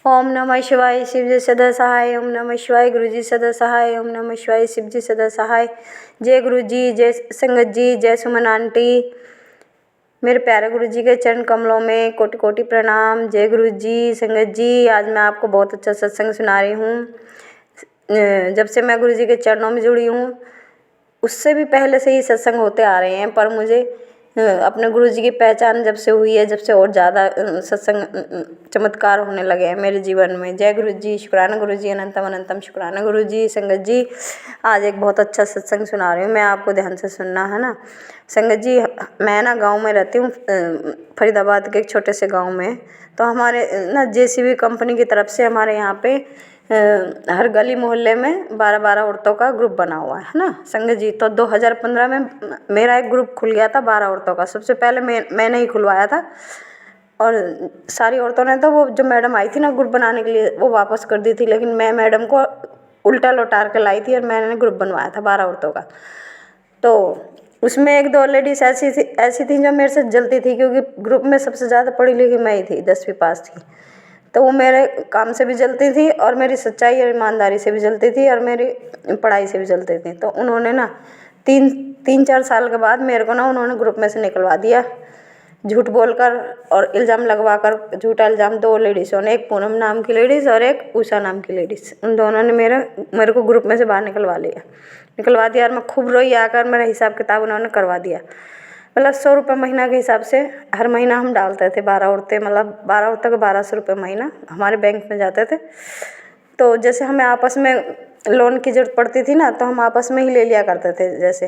ओम नमः शिवाय शिव जी सदा सहाय। ओम नमः शिवाय गुरु जी सदा सहाय। ओम नमः शिवाय शिव जी सदा सहाय। जय गुरु जी, जय संगत जी, जय सुमन आंटी। मेरे प्यारे गुरु जी के चरण कमलों में कोटि कोटि प्रणाम। जय गुरु जी। संगत जी, आज मैं आपको बहुत अच्छा सत्संग सुना रही हूँ। जब से मैं गुरु जी के चरणों में जुड़ी हूँ, उससे भी पहले से ही सत्संग होते आ रहे हैं, पर मुझे अपने गुरु जी की पहचान जब से हुई है, जब से और ज़्यादा सत्संग चमत्कार होने लगे हैं मेरे जीवन में। जय गुरु जी, शुक्राना गुरु जी, अनंतम अनंतम शुक्राना गुरु जी। संगत जी, आज एक बहुत अच्छा सत्संग सुना रही हूँ मैं आपको, ध्यान से सुनना है ना। संगत जी, मैं ना गांव में रहती हूँ, फरीदाबाद के एक छोटे से गांव में। तो हमारे ना JCB कंपनी की तरफ से हमारे यहाँ पे हर गली मोहल्ले में 12-12 औरतों का ग्रुप बना हुआ है ना संगत जी। तो 2015 में मेरा एक ग्रुप खुल गया था 12 औरतों का। सबसे पहले मैंने ही खुलवाया था, और सारी औरतों ने तो वो जो मैडम आई थी ना ग्रुप बनाने के लिए, वो वापस कर दी थी, लेकिन मैं मैडम को उल्टा लौटार के लाई थी और मैंने ग्रुप बनवाया था 12 औरतों का। तो उसमें एक दो लेडीज़ ऐसी थी जो मेरे से जलती थी, क्योंकि ग्रुप में सबसे ज़्यादा पढ़ी लिखी मैं ही थी, 10वीं पास थी। तो वो मेरे काम से भी जलती थी, और मेरी सच्चाई और ईमानदारी से भी जलती थी, और मेरी पढ़ाई से भी जलती थी। तो उन्होंने ना 3-4 साल के बाद मेरे को ना उन्होंने ग्रुप में से निकलवा दिया, झूठ बोलकर और इल्ज़ाम लगवा कर। झूठा इल्ज़ाम 2 लेडीज़ों ने, एक पूनम नाम की लेडीज़ और एक उषा नाम की लेडीज़, उन दोनों ने मेरे को ग्रुप में से बाहर निकलवा दिया। और मैं खूब रोई आकर, मेरा हिसाब किताब उन्होंने करवा दिया। मतलब 100 रुपये महीना के हिसाब से हर महीना हम डालते थे, 12 औरतें, मतलब 12 औरतों के 1200 रुपये महीना हमारे बैंक में जाते थे। तो जैसे हमें आपस में लोन की ज़रूरत पड़ती थी ना, तो हम आपस में ही ले लिया करते थे, जैसे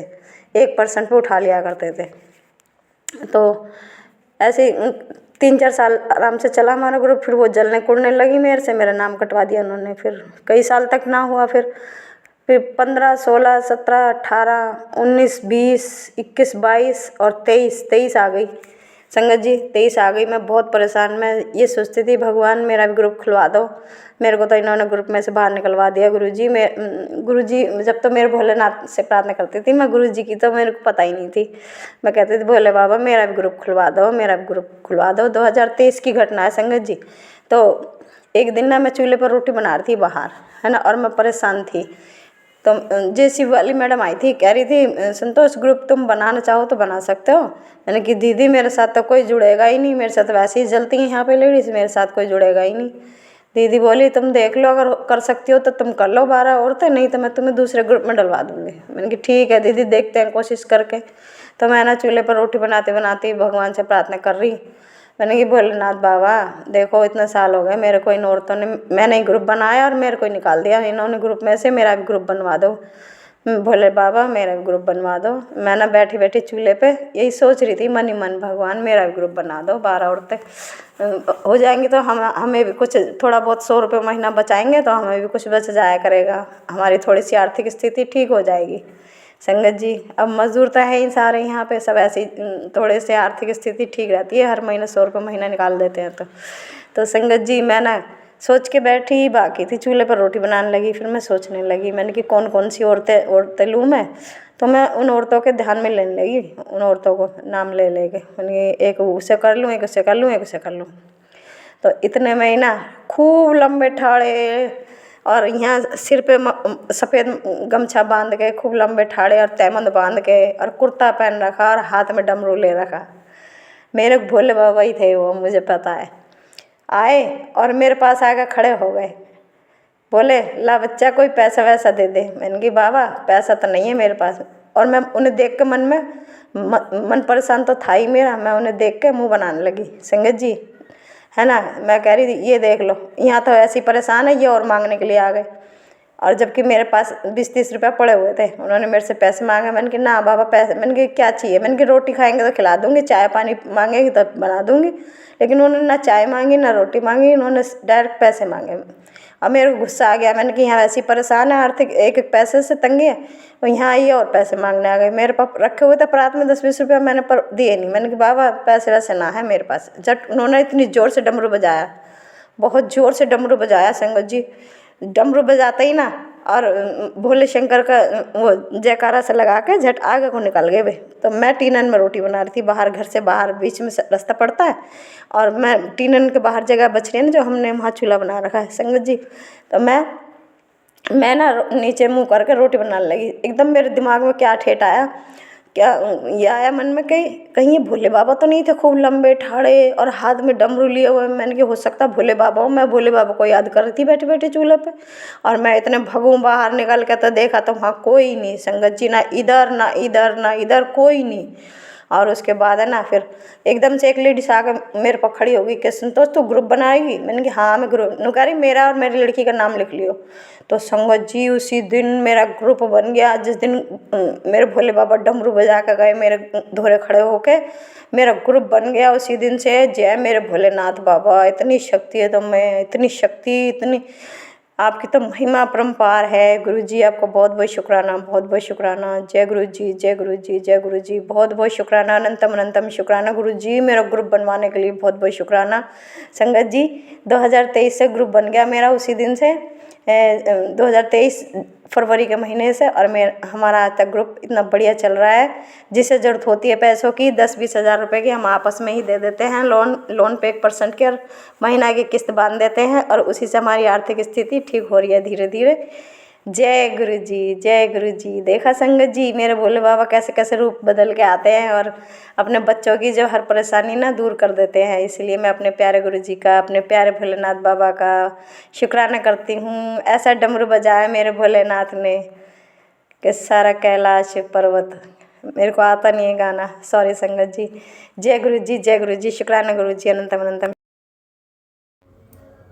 1% पे उठा लिया करते थे। तो ऐसे 3-4 साल आराम से चला हमारा ग्रुप। फिर वो जलने कुड़ने लगी मेरे से, मेरा नाम कटवा दिया उन्होंने। फिर कई साल तक ना हुआ। फिर 15, 16, 17, 18, 19, 20, 21, 22 और 23 आ गई संगत जी। 23 आ गई। मैं बहुत परेशान, मैं ये सोचती थी भगवान मेरा भी ग्रुप खुलवा दो। मेरे को तो इन्होंने ग्रुप में से बाहर निकलवा दिया। गुरुजी जब तो मेरे भोलेनाथ से प्रार्थना करती थी मैं, गुरुजी की तो मेरे को पता ही नहीं थी। मैं कहती थी भोले बाबा मेरा भी ग्रुप खुलवा दो, मेरा भी ग्रुप खुलवा दो। 2023 की घटना है संगत जी। तो एक दिन ना मैं चूल्हे पर रोटी बना रही थी बाहर, है ना, और मैं परेशान थी। तो JCB वाली मैडम आई थी, कह रही थी संतोष ग्रुप तुम बनाना चाहो तो बना सकते हो। मैंने कि दीदी मेरे साथ तो कोई जुड़ेगा ही नहीं, मेरे साथ वैसे ही जलती हैं यहाँ पे लेडीज़, मेरे साथ कोई जुड़ेगा ही नहीं। दीदी बोली तुम देख लो, अगर कर सकती हो तो तुम कर लो 12 औरतें, नहीं तो मैं तुम्हें दूसरे ग्रुप में डलवा दूँगी। मैंने कि ठीक है दीदी, देखते हैं कोशिश करके। तो मैं ना चूल्हे पर रोटी बनाते बनाते भगवान से प्रार्थना कर रही। मैंने कि भोलेनाथ बाबा देखो, इतने साल हो गए मेरे को इन औरतों ने, मैंने ही ग्रुप बनाया और मेरे को निकाल दिया इन्होंने ग्रुप में से, मेरा भी ग्रुप बनवा दो भोले बाबा, मेरा भी ग्रुप बनवा दो। मैं ना बैठी बैठी चूल्हे पे यही सोच रही थी मन ही मन, भगवान मेरा भी ग्रुप बना दो, 12 औरतें हो जाएंगी तो हमें भी कुछ थोड़ा बहुत 100 रुपये महीना बचाएंगे, तो हमें भी कुछ बच जाया करेगा, हमारी थोड़ी सी आर्थिक स्थिति ठीक हो जाएगी संगत जी। अब मजदूर तो है ही सारे यहाँ पे, सब ऐसे थोड़े से आर्थिक स्थिति ठीक रहती है, हर महीने 100 रुपये महीना निकाल देते हैं। तो संगत जी, मैं ना सोच के बैठी बाकी थी, चूल्हे पर रोटी बनाने लगी। फिर मैं सोचने लगी, मैंने कि कौन कौन सी औरतें लूँ मैं। तो मैं उन औरतों के ध्यान में लेने लगी, उन औरतों को नाम ले लेके मैंने एक उसे कर लूँ, एक उसे कर लूँ, एक उसे कर लूँ। तो इतने में ही ना खूब लंबे ठाड़े, और यहाँ सिर पे सफ़ेद गमछा बांध के, खूब लंबे ठाड़े और तहमद बांध के, और कुर्ता पहन रखा और हाथ में डमरू ले रखा। मेरे भोले बाबा ही थे वो, मुझे पता है। आए और मेरे पास आकर खड़े हो गए, बोले ला बच्चा कोई पैसा वैसा दे दे। मैंने कहा बाबा पैसा तो नहीं है मेरे पास। और मैं उन्हें देख के मन परेशान तो था ही मेरा, मैं उन्हें देख के मुँह बनाने लगी संगत जी, है ना। मैं कह रही थी ये देख लो, यहाँ तो ऐसी परेशान है, ये और मांगने के लिए आ गए। और जबकि मेरे पास 20-30 रुपये पड़े हुए थे, उन्होंने मेरे से पैसे मांगे। मैंने कहा ना बाबा पैसे, मैंने कहा क्या चाहिए, मैंने कहा रोटी खाएंगे तो खिला दूँगी, चाय पानी मांगेगी तो बना दूँगी। लेकिन उन्होंने ना चाय मांगी ना रोटी मांगी, उन्होंने डायरेक्ट पैसे मांगे। अब मेरे को गुस्सा आ गया, मैंने कहा यहाँ वैसी परेशान है, आर्थिक एक एक पैसे से तंगी है, और यहाँ आइए और पैसे मांगने आ गए। मेरे पास रखे हुए थे प्रात में 10-20 रुपये, मैंने पर दिए नहीं। मैंने कहा बाबा पैसे वैसे ना है मेरे पास। जब उन्होंने इतनी ज़ोर से डमरू बजाया, बहुत ज़ोर से डमरू बजाया संगत जी, डमरू बजाते ही ना और भोले शंकर का वो जयकारा से लगा के झट आगे को निकल गए वे। तो मैं टीनन में रोटी बना रही थी बाहर, घर से बाहर बीच में से रास्ता पड़ता है, और मैं टीनन के बाहर जगह बच रही है ना जो हमने वहाँ चूल्हा बना रखा है संगत जी। तो मैं ना नीचे मुँह करके रोटी बनाने लगी। एकदम मेरे दिमाग में क्या ठेठ आया, क्या ये आया मन में, कहीं ये भोले बाबा तो नहीं थे खूब लंबे ठाड़े और हाथ में डमरू लिए हुए। मैंने कहा हो सकता भोले बाबा हो। मैं भोले बाबा को याद कर रही थी बैठे बैठे चूल्हे पे, और मैं इतने भगूं बाहर निकल के तो देखा तो वहाँ कोई नहीं संगत जी, ना इधर ना इधर ना इधर, कोई नहीं। और उसके बाद है ना फिर एकदम से एक लेडीज आके मेरे पर खड़ी होगी कि संतोष तू ग्रुप बनाएगी। मैंने कहा हाँ मैं ग्रुप, कह रही मेरा और मेरी लड़की का नाम लिख लियो। तो संगत जी उसी दिन मेरा ग्रुप बन गया। जिस दिन मेरे भोले बाबा डमरू बजा के गए मेरे धोरे खड़े होके, मेरा ग्रुप बन गया उसी दिन से। जय मेरे भोलेनाथ बाबा, इतनी शक्ति है तो मैं, इतनी शक्ति, इतनी आपकी तो महिमा परम्पार है। गुरुजी आपको बहुत बहुत शुक्राना, बहुत बहुत शुक्राना। जय गुरुजी, जय गुरुजी, जय गुरुजी, बहुत बहुत शुक्राना, अनंतम अनंतम शुक्राना गुरुजी, मेरा ग्रुप बनवाने के लिए बहुत बहुत शुक्राना। संगत जी 2023 से ग्रुप बन गया मेरा, उसी दिन से 2023 फरवरी के महीने से, और हमारा आज तक ग्रुप इतना बढ़िया चल रहा है। जिसे ज़रूरत होती है पैसों की 10-20 हज़ार रुपये की, हम आपस में ही दे देते हैं। लोन पे 1% की और महीना की किस्त बांध देते हैं, और उसी से हमारी आर्थिक स्थिति ठीक हो रही है धीरे धीरे। जय गुरुजी, जय गुरुजी। देखा संगत जी मेरे भोले बाबा कैसे कैसे रूप बदल के आते हैं और अपने बच्चों की जो हर परेशानी ना दूर कर देते हैं। इसलिए मैं अपने प्यारे गुरुजी का, अपने प्यारे भोलेनाथ बाबा का शुक्राना करती हूँ। ऐसा डमरू बजाया मेरे भोलेनाथ ने कि सारा कैलाश पर्वत, मेरे को आता नहीं है गाना, सॉरी संगत जी। जय गुरुजी, जय गुरुजी, शुक्राना गुरुजी, अनंतम अनंतम।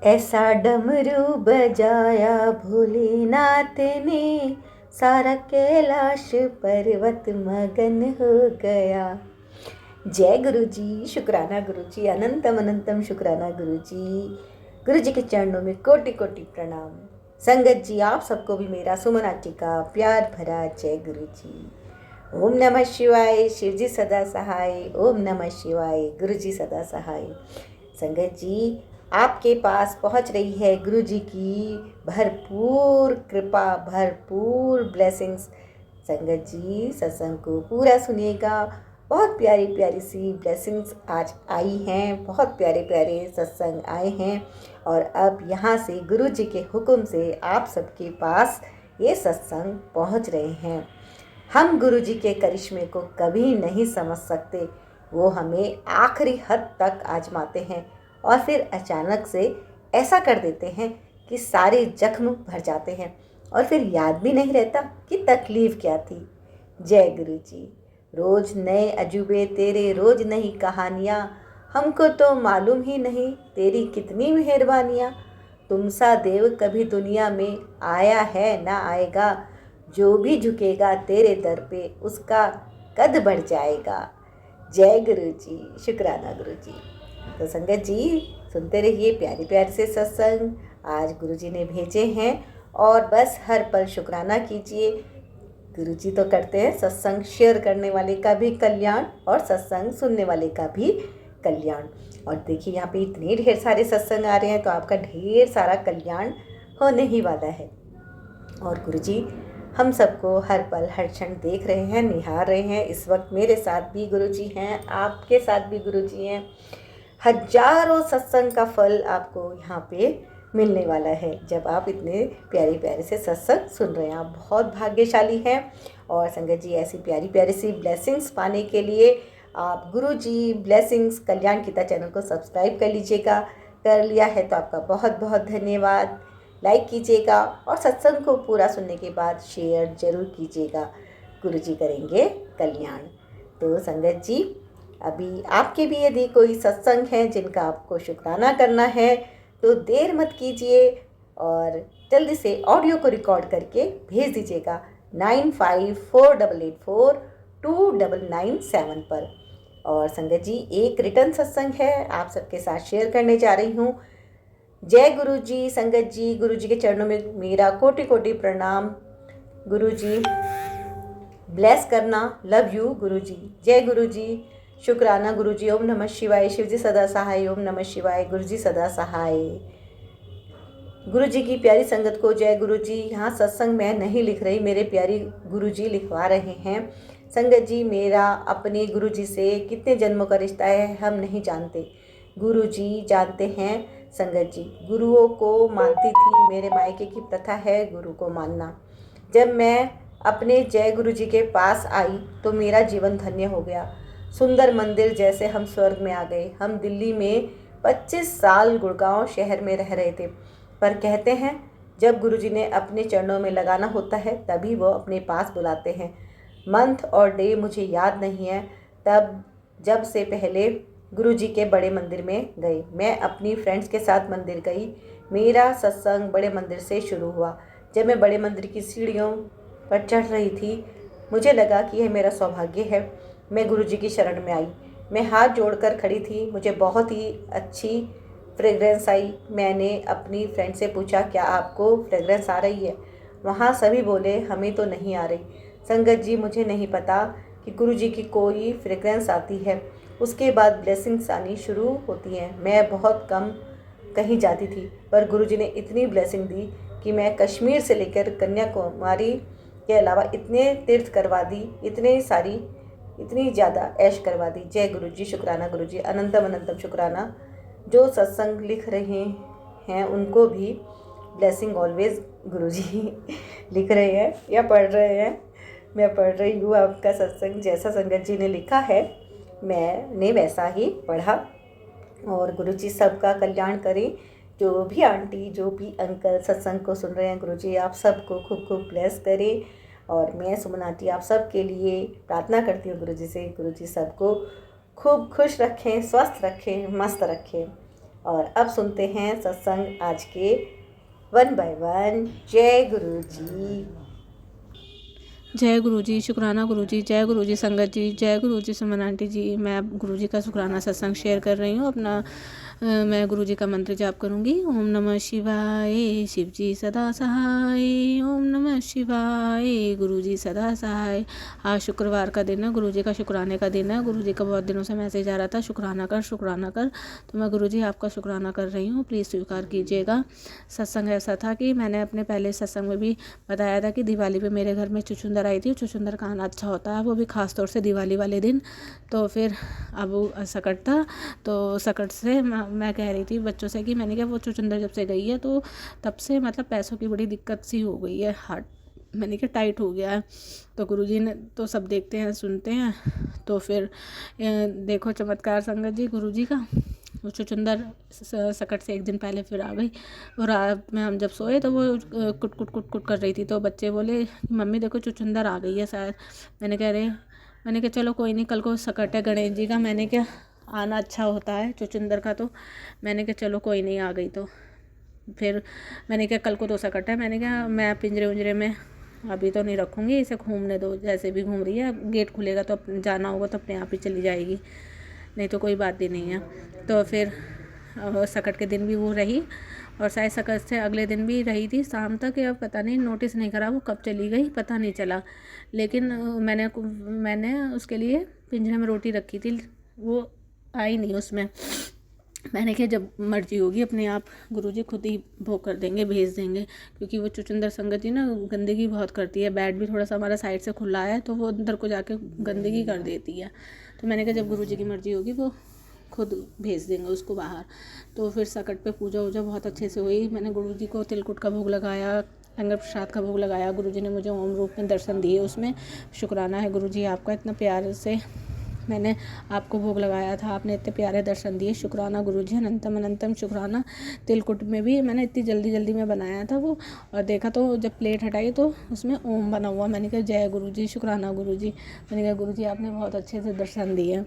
ऐसा डमरू बजाया भोलेनाथ ने, सारा कैलाश पर्वत मगन हो गया। जय गुरुजी, शुक्राना गुरुजी, अनंतम अनंतम शुक्राना गुरुजी। गुरुजी के चरणों में कोटि कोटि प्रणाम। संगत जी आप सबको भी मेरा सुमन आंटी का प्यार भरा जय गुरुजी। ओम नमः शिवाय, शिवजी सदा सहाय। ओम नमः शिवाय, गुरुजी सदा सहाय। संगत जी आपके पास पहुंच रही है गुरुजी की भरपूर कृपा, भरपूर ब्लेसिंग्स। संगत जी सत्संग को पूरा सुनिएगा, बहुत प्यारी प्यारी सी ब्लेसिंग्स आज आई हैं, बहुत प्यारे प्यारे सत्संग आए हैं। और अब यहाँ से गुरुजी के हुक्म से आप सबके पास ये सत्संग पहुँच रहे हैं। हम गुरुजी के करिश्मे को कभी नहीं समझ सकते, वो हमें आखिरी हद तक आजमाते हैं और फिर अचानक से ऐसा कर देते हैं कि सारे जख्म भर जाते हैं और फिर याद भी नहीं रहता कि तकलीफ़ क्या थी। जय गुरुजी। रोज़ नए अजूबे तेरे, रोज़ नई कहानियाँ, हमको तो मालूम ही नहीं तेरी कितनी मेहरबानियाँ। तुम सा देव कभी दुनिया में आया है ना आएगा, जो भी झुकेगा तेरे दर पे उसका कद बढ़ जाएगा। जय गुरुजी, शुक्राना गुरुजी। तो संगत जी सुनते रहिए प्यारे प्यारे से सत्संग आज गुरुजी ने भेजे हैं, और बस हर पल शुक्राना कीजिए। गुरुजी तो करते हैं सत्संग शेयर करने वाले का भी कल्याण और सत्संग सुनने वाले का भी कल्याण। और देखिए यहाँ पे इतने ढेर सारे सत्संग आ रहे हैं तो आपका ढेर सारा कल्याण होने ही वाला है। और गुरुजी हम सबको हर पल हर क्षण देख रहे हैं, निहार रहे हैं। इस वक्त मेरे साथ भी गुरुजी हैं, आपके साथ भी गुरुजी हैं। हजारों सत्संग का फल आपको यहाँ पे मिलने वाला है जब आप इतने प्यारे प्यारे से सत्संग सुन रहे हैं। आप बहुत भाग्यशाली हैं। और संगत जी ऐसी प्यारी प्यारी सी ब्लेसिंग्स पाने के लिए आप गुरुजी ब्लेसिंग्स कल्याण गीता चैनल को सब्सक्राइब कर लीजिएगा। कर लिया है तो आपका बहुत बहुत धन्यवाद। लाइक कीजिएगा और सत्संग को पूरा सुनने के बाद शेयर ज़रूर कीजिएगा। गुरुजी करेंगे कल्याण। तो संगत जी अभी आपके भी यदि कोई सत्संग है जिनका आपको शुक्राना करना है तो देर मत कीजिए और जल्दी से ऑडियो को रिकॉर्ड करके भेज दीजिएगा 9548842997 पर। और संगत जी एक रिटर्न सत्संग है आप सबके साथ शेयर करने जा रही हूँ। जय गुरुजी। संगत जी गुरुजी के चरणों में मेरा कोटि कोटि प्रणाम। गुरुजी ब्लेस करना। लव यू गुरुजी। जय गुरुजी। शुक्राना गुरुजी। ओम नमः शिवाय। शिवजी सदा सहाय। ओम नमः शिवाय। गुरुजी सदा सहाय। गुरु जी की प्यारी संगत को जय गुरु जी। यहाँ सत्संग मैं नहीं लिख रही, मेरे प्यारी गुरु जी लिखवा रहे हैं। संगत जी, मेरा अपने गुरु जी से कितने जन्मों का रिश्ता है हम नहीं जानते, गुरु जी जानते हैं। संगत जी, गुरुओं को मानती थी, मेरे मायके की प्रथा है गुरु को मानना। जब मैं अपने जय गुरु जी के पास आई तो मेरा जीवन धन्य हो गया। सुंदर मंदिर जैसे हम स्वर्ग में आ गए। हम दिल्ली में 25 साल गुड़गांव शहर में रह रहे थे, पर कहते हैं जब गुरुजी ने अपने चरणों में लगाना होता है तभी वो अपने पास बुलाते हैं। मंथ और डे मुझे याद नहीं है, तब जब से पहले गुरुजी के बड़े मंदिर में गए। मैं अपनी फ्रेंड्स के साथ मंदिर गई। मेरा सत्संग बड़े मंदिर से शुरू हुआ। जब मैं बड़े मंदिर की सीढ़ियों पर चढ़ रही थी, मुझे लगा कि यह मेरा सौभाग्य है। मैं गुरुजी की शरण में आई। मैं हाथ जोड़कर खड़ी थी। मुझे बहुत ही अच्छी फ्रेगरेंस आई। मैंने अपनी फ्रेंड से पूछा, क्या आपको फ्रेगरेंस आ रही है? वहाँ सभी बोले, हमें तो नहीं आ रही। संगत जी, मुझे नहीं पता कि गुरुजी की कोई फ्रेगरेंस आती है। उसके बाद ब्लेसिंग्स आनी शुरू होती हैं। मैं बहुत कम कहीं जाती थी, पर गुरुजी ने इतनी ब्लेसिंग दी कि मैं कश्मीर से लेकर कन्याकुमारी के अलावा इतने तीर्थ करवा दी, इतनी ज़्यादा ऐश करवा दी। जय गुरु जी, शुक्राना गुरु जी, अनंतम अनंतम शुक्राना। जो सत्संग लिख रहे हैं उनको भी ब्लेसिंग ऑलवेज गुरु जी लिख रहे हैं या पढ़ रहे हैं। मैं पढ़ रही हूँ आपका सत्संग, जैसा संगत जी ने लिखा है मैंने वैसा ही पढ़ा। और गुरु जी सबका कल्याण करें। जो भी आंटी, जो भी अंकल सत्संग को सुन रहे हैं, गुरु जी आप सबको खूब खूब ब्लेस करें। और मैं सुमन आंटी आप सब के लिए प्रार्थना करती हूँ गुरु जी से, गुरु जी सबको खूब खुश रखें, स्वस्थ रखें, मस्त रखें। और अब सुनते हैं सत्संग आज के 1 बाय 1। जय गुरु जी। जय गुरु जी, शुक्राना गुरु जी, जय गुरु जी संगत जी, जय गुरु जी सुमन आंटी जी। मैं गुरु जी का शुक्राना सत्संग शेयर कर रही हूँ अपना। मैं गुरु जी का मंत्र जाप करूँगी। ओम नमः शिवाय, शिव जी सदा सहाय। ओम नमः शिवाय, गुरु जी सदा सहाय। आज शुक्रवार का दिन है, गुरु जी का शुक्राने का दिन है। गुरु जी का बहुत दिनों से मैसेज आ रहा था, शुक्राना कर शुक्राना कर, तो मैं गुरु जी आपका शुक्राना कर रही हूँ, प्लीज़ स्वीकार कीजिएगा। सत्संग ऐसा था कि मैंने अपने पहले सत्संग में भी बताया था कि दिवाली पे मेरे घर में चुचुंदर आई थी। चुचुंदर का खाना अच्छा होता है, वो भी ख़ास तौर से दिवाली वाले दिन। तो फिर अब सकट था, तो सकट से मैं कह रही थी बच्चों से कि मैंने कहा वो चुचुंदर जब से गई है तो तब से मतलब पैसों की बड़ी दिक्कत सी हो गई है, हार्ट मैंने कहा टाइट हो गया है। तो गुरुजी ने तो सब देखते हैं सुनते हैं। तो फिर देखो चमत्कार संगत जी गुरुजी का। वो चुचुंदर सकट से एक दिन पहले फिर आ गई। और रात में हम जब सोए तो वो कुट कुट कुट कुट कर रही थी। तो बच्चे बोले मम्मी देखो चुचुंदर आ गई है शायद। मैंने कहा चलो कोई नहीं, कल को सकट है गणेश जी का, मैंने क्या आना अच्छा होता है चुचुंदर का। तो मैंने कहा चलो कोई नहीं, आ गई तो फिर मैंने कहा कल को तो सकट है। मैंने कहा मैं पिंजरे उंजरे में अभी तो नहीं रखूँगी, इसे घूमने दो, जैसे भी घूम रही है, गेट खुलेगा तो जाना होगा तो अपने आप ही चली जाएगी, नहीं तो कोई बात ही नहीं है। तो फिर सकट के दिन भी वो रही और शायद सकट से अगले दिन भी रही थी शाम तक, या पता नहीं, नोटिस नहीं करा वो कब चली गई पता नहीं चला। लेकिन मैंने उसके लिए पिंजरे में रोटी रखी थी, वो आई नहीं उसमें। मैंने कहा जब मर्जी होगी अपने आप गुरुजी खुद ही वो कर देंगे, भेज देंगे। क्योंकि वो चुचुंदर संगत जी ना गंदगी बहुत करती है। बेड भी थोड़ा सा हमारा साइड से खुला है तो वो अंदर को जाके गंदगी कर देती है। तो मैंने कहा जब गुरुजी की मर्जी होगी वो खुद भेज देंगे उसको बाहर। तो फिर सकट पे पूजा वूजा बहुत अच्छे से हुई। मैंने गुरुजी को तिलकुट का भोग लगाया, लंगर प्रसाद का भोग लगाया। गुरुजी ने मुझे ओम रूप में दर्शन दिए, उसमें शुक्राना है गुरुजी आपका, इतना प्यार से मैंने आपको भोग लगाया था, आपने इतने प्यारे दर्शन दिए, शुक्राना गुरुजी, अनंतम अनंतम शुक्राना। तिलकुट में भी मैंने इतनी जल्दी जल्दी में बनाया था वो, और देखा तो जब प्लेट हटाई तो उसमें ओम बना हुआ। मैंने कहा जय गुरुजी, शुक्राना गुरुजी। मैंने कहा गुरुजी आपने बहुत अच्छे से दर्शन दिए।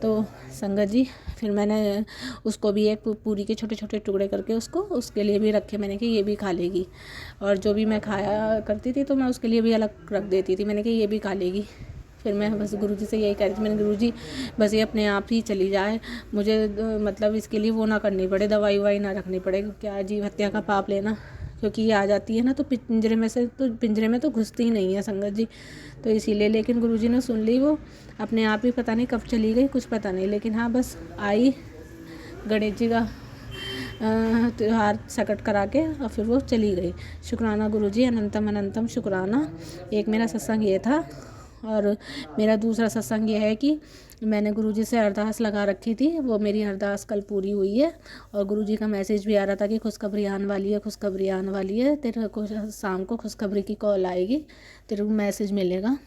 तो संगत जी फिर मैंने उसको भी एक पूरी के छोटे छोटे टुकड़े करके उसके लिए भी रखे। मैंने कहा ये भी खा लेगी, और जो भी मैं खाया करती थी तो मैं उसके लिए भी अलग रख देती थी। मैंने कहा ये भी खा लेगी। फिर मैं बस गुरुजी से यही कह रही थी, मैंने गुरुजी बस ये अपने आप ही चली जाए, मुझे मतलब इसके लिए वो ना करनी पड़े, दवाई ववाई ना रखनी पड़े, क्या जीव हत्या का पाप लेना। क्योंकि ये आ जाती है ना तो पिंजरे में तो घुसती ही नहीं है संगत जी, तो इसीलिए। लेकिन गुरुजी ने सुन ली, वो अपने आप ही पता नहीं कब चली गई, कुछ पता नहीं। लेकिन हाँ बस आई, गणेश जी का त्यौहार सकट करा के और फिर वो चली गई। शुक्राना गुरुजी, अनंतम अनंतम शुक्राना। एक मेरा सत्संग ये था। और मेरा दूसरा सत्संग ये है कि मैंने गुरुजी से अरदास लगा रखी थी, वो मेरी अरदास कल पूरी हुई है। और गुरुजी का मैसेज भी आ रहा था कि खुशखबरी आने वाली है, खुशखबरी आने वाली है, तेरे को शाम को खुशखबरी की कॉल आएगी, तेरे को मैसेज मिलेगा।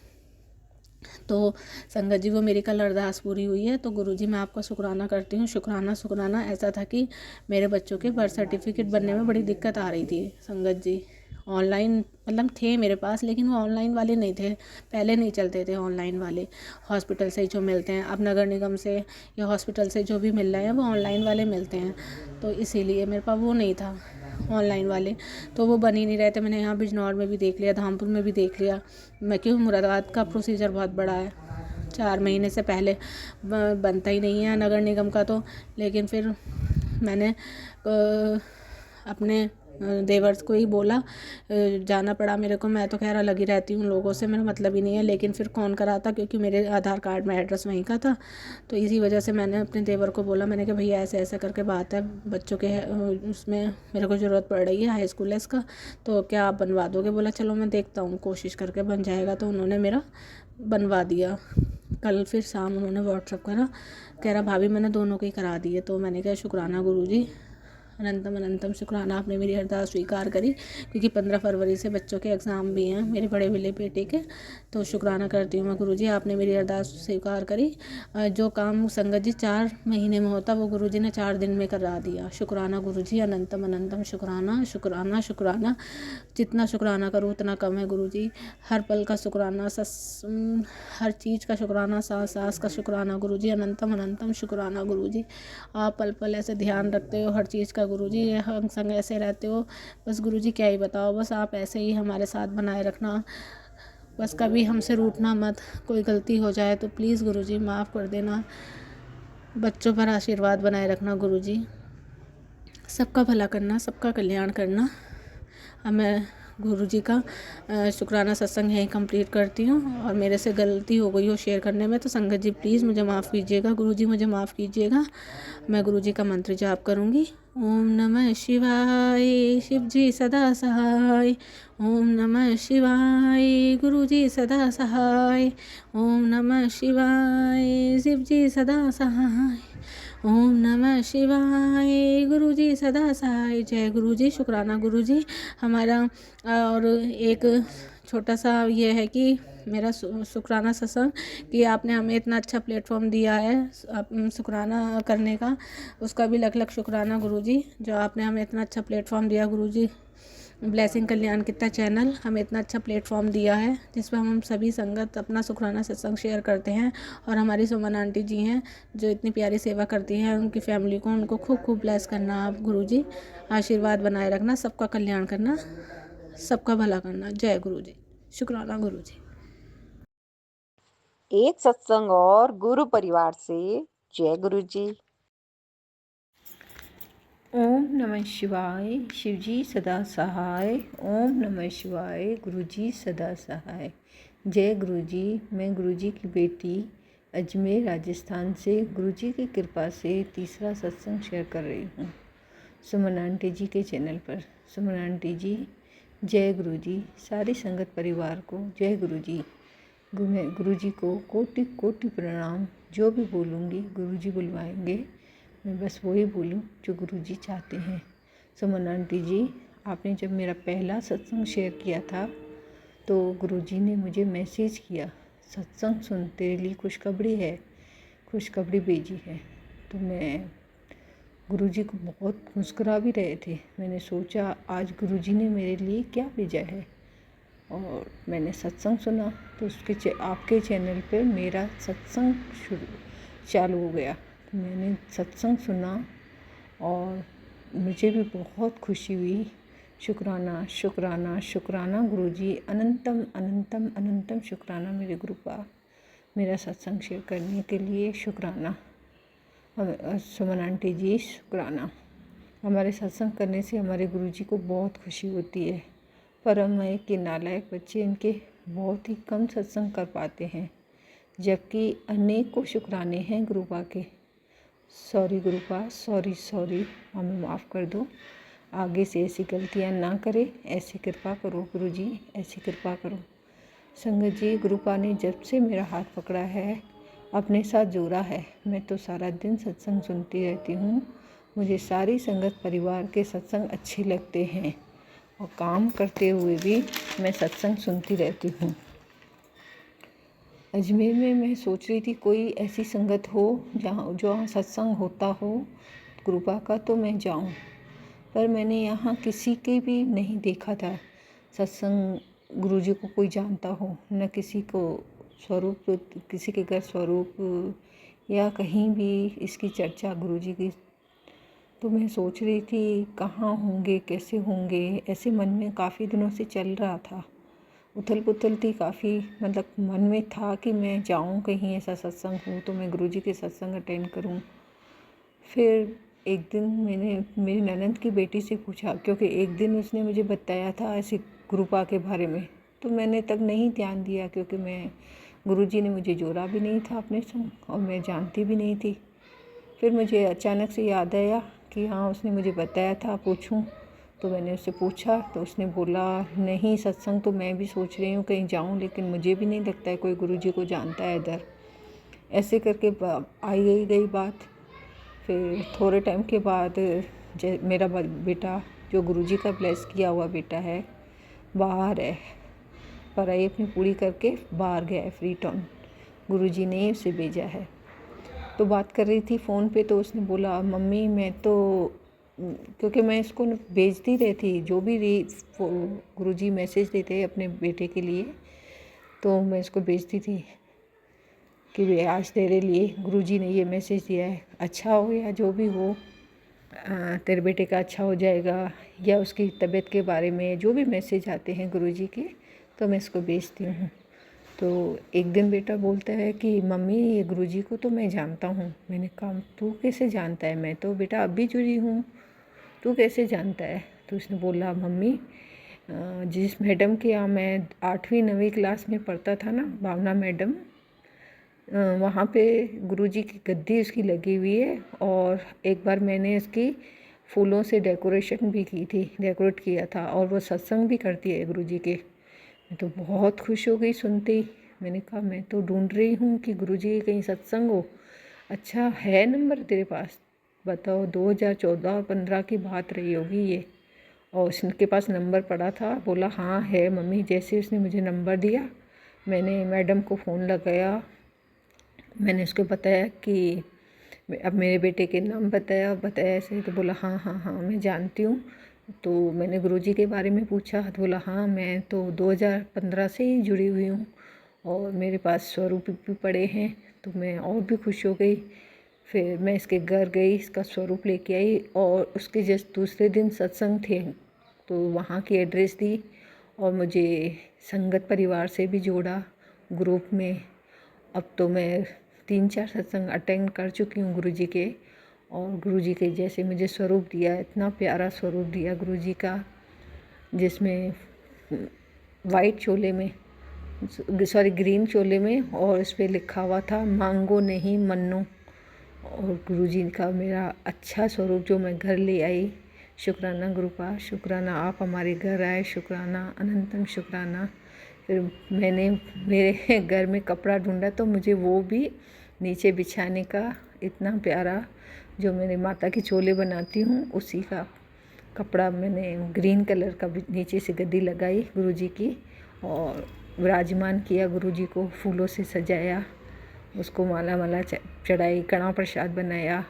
तो संगत जी, वो मेरी कल अरदास पूरी हुई है। तो गुरुजी, मैं आपका शुक्राना करती हूँ। शुक्राना शुक्राना। ऐसा था कि मेरे बच्चों के बर्थ सर्टिफिकेट बनने में बड़ी दिक्कत आ रही थी संगत जी। ऑनलाइन मतलब थे मेरे पास, लेकिन वो ऑनलाइन वाले नहीं थे, पहले नहीं चलते थे ऑनलाइन वाले। हॉस्पिटल से ही जो मिलते हैं, अब नगर निगम से या हॉस्पिटल से जो भी मिल रहे हैं वो ऑनलाइन वाले मिलते हैं। तो इसीलिए मेरे पास वो नहीं था ऑनलाइन वाले, तो वो बन ही नहीं रहे थे। मैंने यहाँ बिजनौर में भी देख लिया, धामपुर में भी देख लिया। मैं क्यों, मुरादाबाद का प्रोसीजर बहुत बड़ा है, 4 महीने से पहले बनता ही नहीं है नगर निगम का। तो लेकिन फिर मैंने अपने देवर को ही बोला, जाना पड़ा मेरे को। मैं तो खैर अलग ही रहती हूँ लोगों से, मेरा मतलब ही नहीं है, लेकिन फिर कौन कराता, क्योंकि मेरे आधार कार्ड में एड्रेस वहीं का था। तो इसी वजह से मैंने अपने देवर को बोला, मैंने कहा भैया ऐसे ऐसे करके बात है, बच्चों के उसमें मेरे को ज़रूरत पड़ रही है, हाई स्कूल है इसका, तो क्या आप बनवा दोगे? बोला चलो मैं देखता हूँ, कोशिश करके बन जाएगा। तो उन्होंने मेरा बनवा दिया। कल फिर शाम उन्होंने व्हाट्सअप करा, कह रहा भाभी मैंने दोनों को ही करा दिए। तो मैंने कहा शुक्राना गुरुजी, अनंतम अनंतम शुक्राना, आपने मेरी अरदास स्वीकार करी। क्योंकि 15 फरवरी से बच्चों के एग्ज़ाम भी हैं, मेरे बड़े वाले बेटे के। तो शुक्राना करती हूँ मैं गुरुजी, आपने मेरी अरदास स्वीकार करी। जो काम संगत जी 4 महीने में होता, वो गुरुजी ने 4 दिन में करा दिया। शुक्राना गुरुजी, अनंतम अनंतम शुक्राना शुक्राना शुक्राना। जितना शुक्राना करूँ उतना कम है गुरुजी। हर पल का शुक्राना, हर चीज़ का शुक्राना, सांस सांस का शुक्राना गुरुजी, अनंतम अनंतम शुक्राना गुरुजी। आप पल पल ऐसे ध्यान रखते हो हर चीज़ का गुरुजी, हम संग ऐसे रहते हो, बस गुरुजी क्या ही बताओ, बस आप ऐसे ही हमारे साथ बनाए रखना, बस कभी हमसे रूठना मत। कोई गलती हो जाए तो प्लीज़ गुरुजी माफ़ कर देना। बच्चों पर आशीर्वाद बनाए रखना गुरुजी, सबका भला करना, सबका कल्याण करना। अब मैं गुरुजी का शुक्राना सत्संग यहीं कंप्लीट करती हूँ। और मेरे से गलती हो गई हो शेयर करने में तो संगत जी प्लीज़ मुझे माफ़ कीजिएगा, गुरुजी मुझे माफ़ कीजिएगा। मैं गुरुजी का मंत्र जाप करूँगी। ओम नमः शिवाय, शिव जी सदा सहाय। ओम नमः शिवाय, गुरुजी सदा सहाय। ओम नमः शिवाय, शिव जी सदा सहाय। ओम नमः शिवाय, गुरुजी सदा सहाय। जय गुरुजी। शुक्राना गुरुजी। हमारा और एक छोटा सा ये है कि मेरा शुक्राना सत्संग कि आपने हमें इतना अच्छा प्लेटफॉर्म दिया है शुक्राना करने का, उसका भी लख लख शुक्राना गुरुजी, जो आपने हमें इतना अच्छा प्लेटफॉर्म दिया गुरुजी। ब्लेसिंग कल्याण कितना चैनल हमें इतना अच्छा प्लेटफॉर्म दिया है, जिस पर हम सभी संगत अपना शुक्राना सत्संग शेयर करते हैं। और हमारी सुमन आंटी जी हैं जो इतनी प्यारी सेवा करती हैं, उनकी फैमिली को, उनको खूब खूब ब्लेस करना आप गुरुजी, आशीर्वाद बनाए रखना, सबका कल्याण करना, सबका भला करना। जय गुरुजी। शुक्राना गुरुजी। एक सत्संग और गुरु परिवार से। जय गुरु जी। ओम नमः शिवाय, शिवजी सदा सहाय। ओम नमः शिवाय, गुरुजी सदा सहाय। जय गुरुजी। मैं गुरुजी की बेटी अजमेर राजस्थान से गुरुजी की कृपा से तीसरा सत्संग शेयर कर रही हूँ सुमन आंटी जी के चैनल पर। सुमन आंटी जी जय गुरुजी। सारी संगत परिवार को जय गुरुजी। गुरुजी को कोटि कोटि प्रणाम। जो भी बोलूँगी गुरुजी बुलवाएंगे, मैं बस वही बोलूँ जो गुरुजी चाहते हैं। सुमन आंटी जी, आपने जब मेरा पहला सत्संग शेयर किया था तो गुरुजी ने मुझे मैसेज किया, सत्संग सुन, तेरे लिए खुशखबरी है, खुशखबरी भेजी है। तो मैं गुरुजी को बहुत मुस्कुरा भी रहे थे। मैंने सोचा आज गुरुजी ने मेरे लिए क्या भेजा है, और मैंने सत्संग सुना तो उसके आपके चैनल पे मेरा सत्संग चालू हो गया। मैंने सत्संग सुना और मुझे भी बहुत खुशी हुई। शुक्राना शुक्राना शुक्राना गुरुजी, अनंतम अनंतम अनंतम शुक्राना मेरे गुरु का मेरा सत्संग शेयर करने के लिए। शुक्राना सुमन आंटी जी, शुक्राना। हमारे सत्संग करने से हमारे गुरुजी को बहुत खुशी होती है। परम है कि नालायक बच्चे इनके बहुत ही कम सत्संग कर पाते हैं, जबकि अनेकों शुक्राने हैं गुरुबा के। सॉरी गुरुपा, सॉरी, हमें माफ़ कर दो। आगे से ऐसी गलतियाँ ना करें, ऐसी कृपा करो गुरुजी, ऐसी कृपा करो। संगत जी, गुरुपा ने जब से मेरा हाथ पकड़ा है, अपने साथ जोड़ा है, मैं तो सारा दिन सत्संग सुनती रहती हूँ। मुझे सारी संगत परिवार के सत्संग अच्छे लगते हैं और काम करते हुए भी मैं सत्संग सुनती रहती हूँ। अजमेर में मैं सोच रही थी कोई ऐसी संगत हो जहाँ सत्संग होता हो कृपा का, तो मैं जाऊँ, पर मैंने यहाँ किसी के भी नहीं देखा था सत्संग गुरुजी को कोई जानता हो, न किसी को स्वरूप, किसी के घर स्वरूप या कहीं भी इसकी चर्चा गुरुजी की। तो मैं सोच रही थी कहाँ होंगे, कैसे होंगे, ऐसे मन में काफ़ी दिनों से चल रहा था। उथल पुथल थी काफ़ी, मतलब मन में था कि मैं जाऊँ कहीं ऐसा सत्संग हो तो मैं गुरुजी के सत्संग अटेंड करूँ। फिर एक दिन मैंने मेरी ननंद की बेटी से पूछा, क्योंकि एक दिन उसने मुझे बताया था ऐसी कृपा के बारे में, तो मैंने तब नहीं ध्यान दिया क्योंकि मैं गुरुजी ने मुझे जोड़ा भी नहीं था अपने संग और मैं जानती भी नहीं थी। फिर मुझे अचानक से याद आया कि हाँ उसने मुझे बताया था पूछूं, तो मैंने उससे पूछा तो उसने बोला नहीं, सत्संग तो मैं भी सोच रही हूँ कहीं जाऊँ, लेकिन मुझे भी नहीं लगता है कोई गुरुजी को जानता है इधर। ऐसे करके आई गई बात। फिर थोड़े टाइम के बाद मेरा बेटा जो गुरुजी का ब्लेस किया हुआ बेटा है, बाहर है, पढ़ाई अपनी पूरी करके बाहर गया है फ्री टाउन, गुरुजी ने ही उसे भेजा है। तो बात कर रही थी फ़ोन पे, तो उसने बोला मम्मी मैं तो, क्योंकि मैं इसको भेजती रहती जो भी गुरुजी मैसेज देते अपने बेटे के लिए, तो मैं इसको भेजती थी कि वे आज तेरे लिए गुरुजी ने ये मैसेज दिया है, अच्छा हो या जो भी हो, तेरे बेटे का अच्छा हो जाएगा, या उसकी तबीयत के बारे में जो भी मैसेज आते हैं गुरुजी के, तो मैं इसको भेजती हूँ। तो एक दिन बेटा बोलता है कि मम्मी ये गुरुजी को तो मैं जानता हूँ। मैंने कहा तू कैसे जानता है, मैं तो बेटा अभी जुड़ी हूँ, तू कैसे जानता है? तो उसने बोला मम्मी जिस मैडम के यहाँ मैं 8वीं 9वीं क्लास में पढ़ता था ना, भावना मैडम, वहाँ पे गुरुजी की गद्दी उसकी लगी हुई है, और एक बार मैंने इसकी फूलों से डेकोरेशन भी की थी, डेकोरेट किया था, और वो सत्संग भी करती है गुरुजी के। मैं तो बहुत खुश हो गई सुनते ही। मैंने कहा मैं तो ढूंढ रही हूँ कि गुरुजी के कहीं सत्संग हो, अच्छा है नंबर तेरे पास? बताओ 2014 और 15 की बात रही होगी ये, और उसके पास नंबर पड़ा था। बोला हाँ है मम्मी। जैसे उसने मुझे नंबर दिया, मैंने मैडम को फ़ोन लगाया, मैंने उसको बताया कि अब मेरे बेटे के नाम बताया ऐसे, तो बोला हाँ मैं जानती हूँ। तो मैंने गुरुजी के बारे में पूछा, तो बोला हाँ मैं तो 2015 से ही जुड़ी हुई हूँ और मेरे पास स्वरूप भी पड़े हैं। तो मैं और भी खुश हो गई। फिर मैं इसके घर गई, इसका स्वरूप लेके आई, और उसके जस्ट दूसरे दिन सत्संग थे, तो वहाँ की एड्रेस दी और मुझे संगत परिवार से भी जोड़ा ग्रुप में। अब तो मैं 3-4 सत्संग अटेंड कर चुकी हूँ गुरुजी के, और गुरुजी के जैसे मुझे स्वरूप दिया, इतना प्यारा स्वरूप दिया गुरुजी का, जिसमें वाइट चोले में, सॉरी ग्रीन चोले में, और उस पर लिखा हुआ था मांगो नहीं मन्नो। और गुरुजी का मेरा अच्छा स्वरूप जो मैं घर ले आई, शुक्राना गुरुपा, शुक्राना आप हमारे घर आए, शुक्राना अनंतम शुक्राना। फिर मैंने मेरे घर में कपड़ा ढूंढा तो मुझे वो भी नीचे बिछाने का, इतना प्यारा जो मेरे माता की चोले बनाती हूँ उसी का कपड़ा मैंने ग्रीन कलर का नीचे से गद्दी लगाई गुरुजी की, और विराजमान किया गुरुजी को, फूलों से सजाया, उसको माला चढ़ाई, कड़ा प्रसाद बनाया,